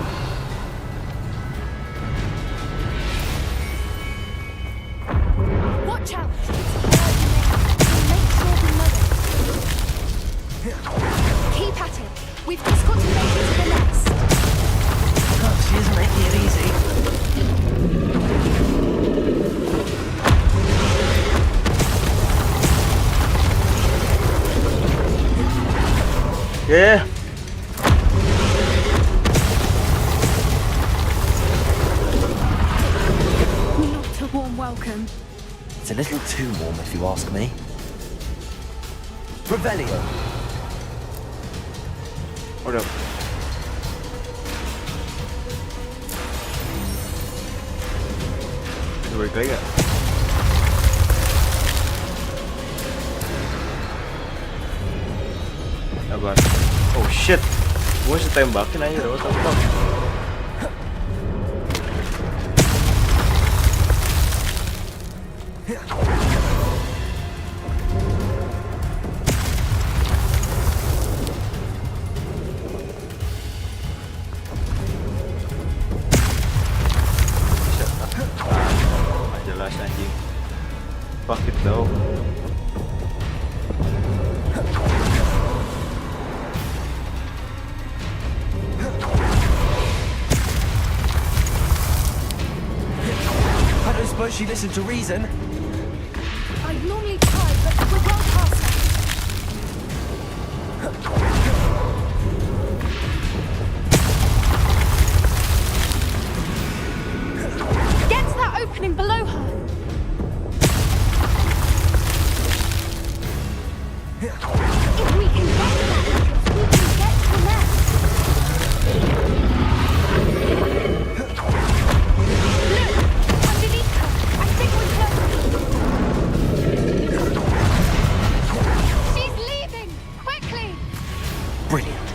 Watch out! Make sure we know it. Keep at it. We've just got to make it to the nest. Oh, she isn't making it easy. Yeah. Not a warm welcome. It's a little too warm, if you ask me. Revelio. Hold up. Balik lagi gak? Apa? Oh shit. Gue masih tembakin aja, what the fuck? Jelas anjing. Fuck it though. I don't suppose she listened to reason. I normally try, but we're well past that. Get to that opening below her. If we can get to that entrance, we can get to the nest. Look! Underneath her! I think we're close. She's leaving! Quickly! Brilliant.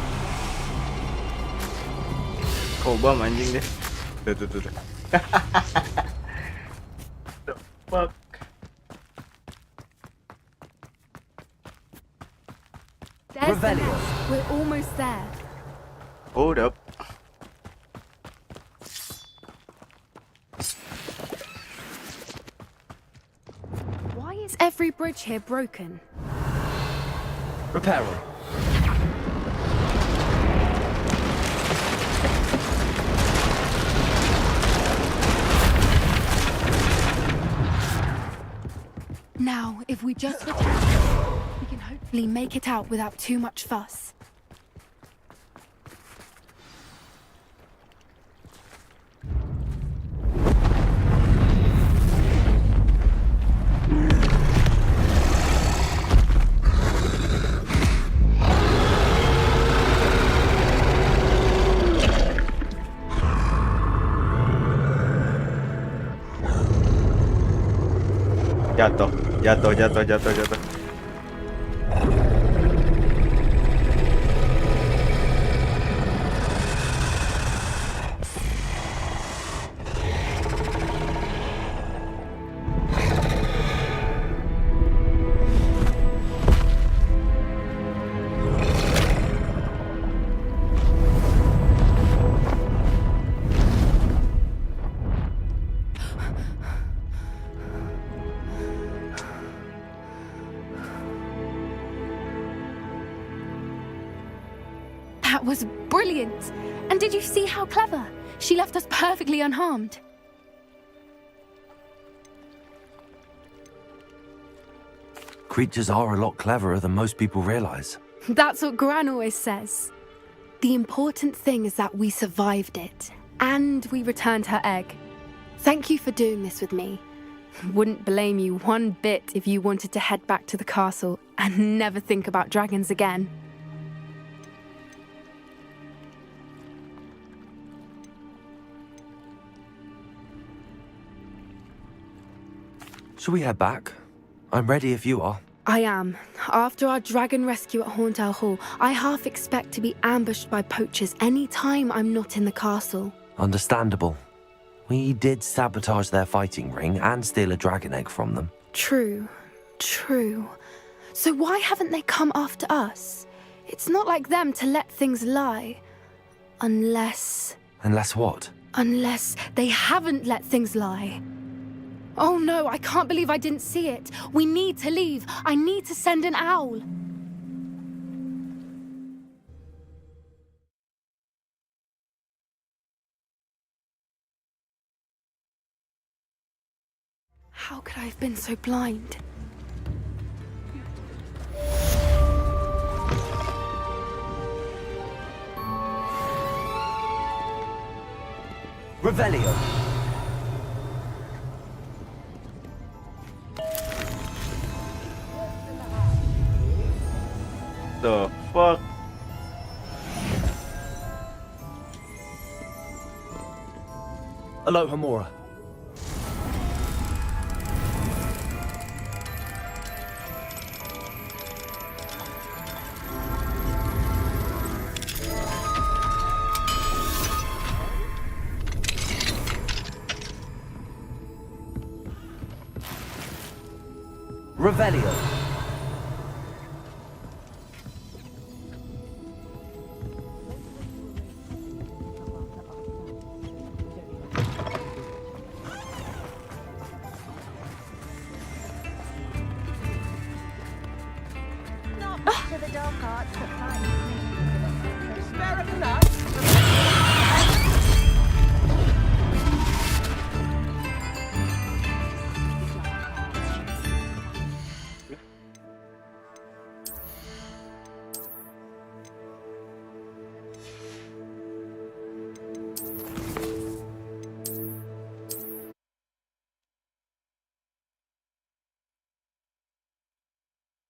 Kobam anjing deh. Tuh. The fuck. There's the nest. We're almost there. Hold up. Why is every bridge here broken? Repairing. Now, if we just return, we can hopefully make it out without too much fuss. Jatuh. That was brilliant! And did you see how clever? She left us perfectly unharmed. Creatures are a lot cleverer than most people realize. That's what Gran always says. The important thing is that we survived it, and we returned her egg. Thank you for doing this with me. Wouldn't blame you one bit if you wanted to head back to the castle and never think about dragons again. Shall we head back? I'm ready if you are. I am. After our dragon rescue at Hauntow Hall, I half expect to be ambushed by poachers any time I'm not in the castle. Understandable. We did sabotage their fighting ring and steal a dragon egg from them. True. So why haven't they come after us? It's not like them to let things lie. Unless what? Unless they haven't let things lie. Oh no, I can't believe I didn't see it. We need to leave. I need to send an owl. How could I have been so blind? Revelio. The fuck? Aloha Mora. Revelio. Not much of the dark arts that finds me. Fair enough.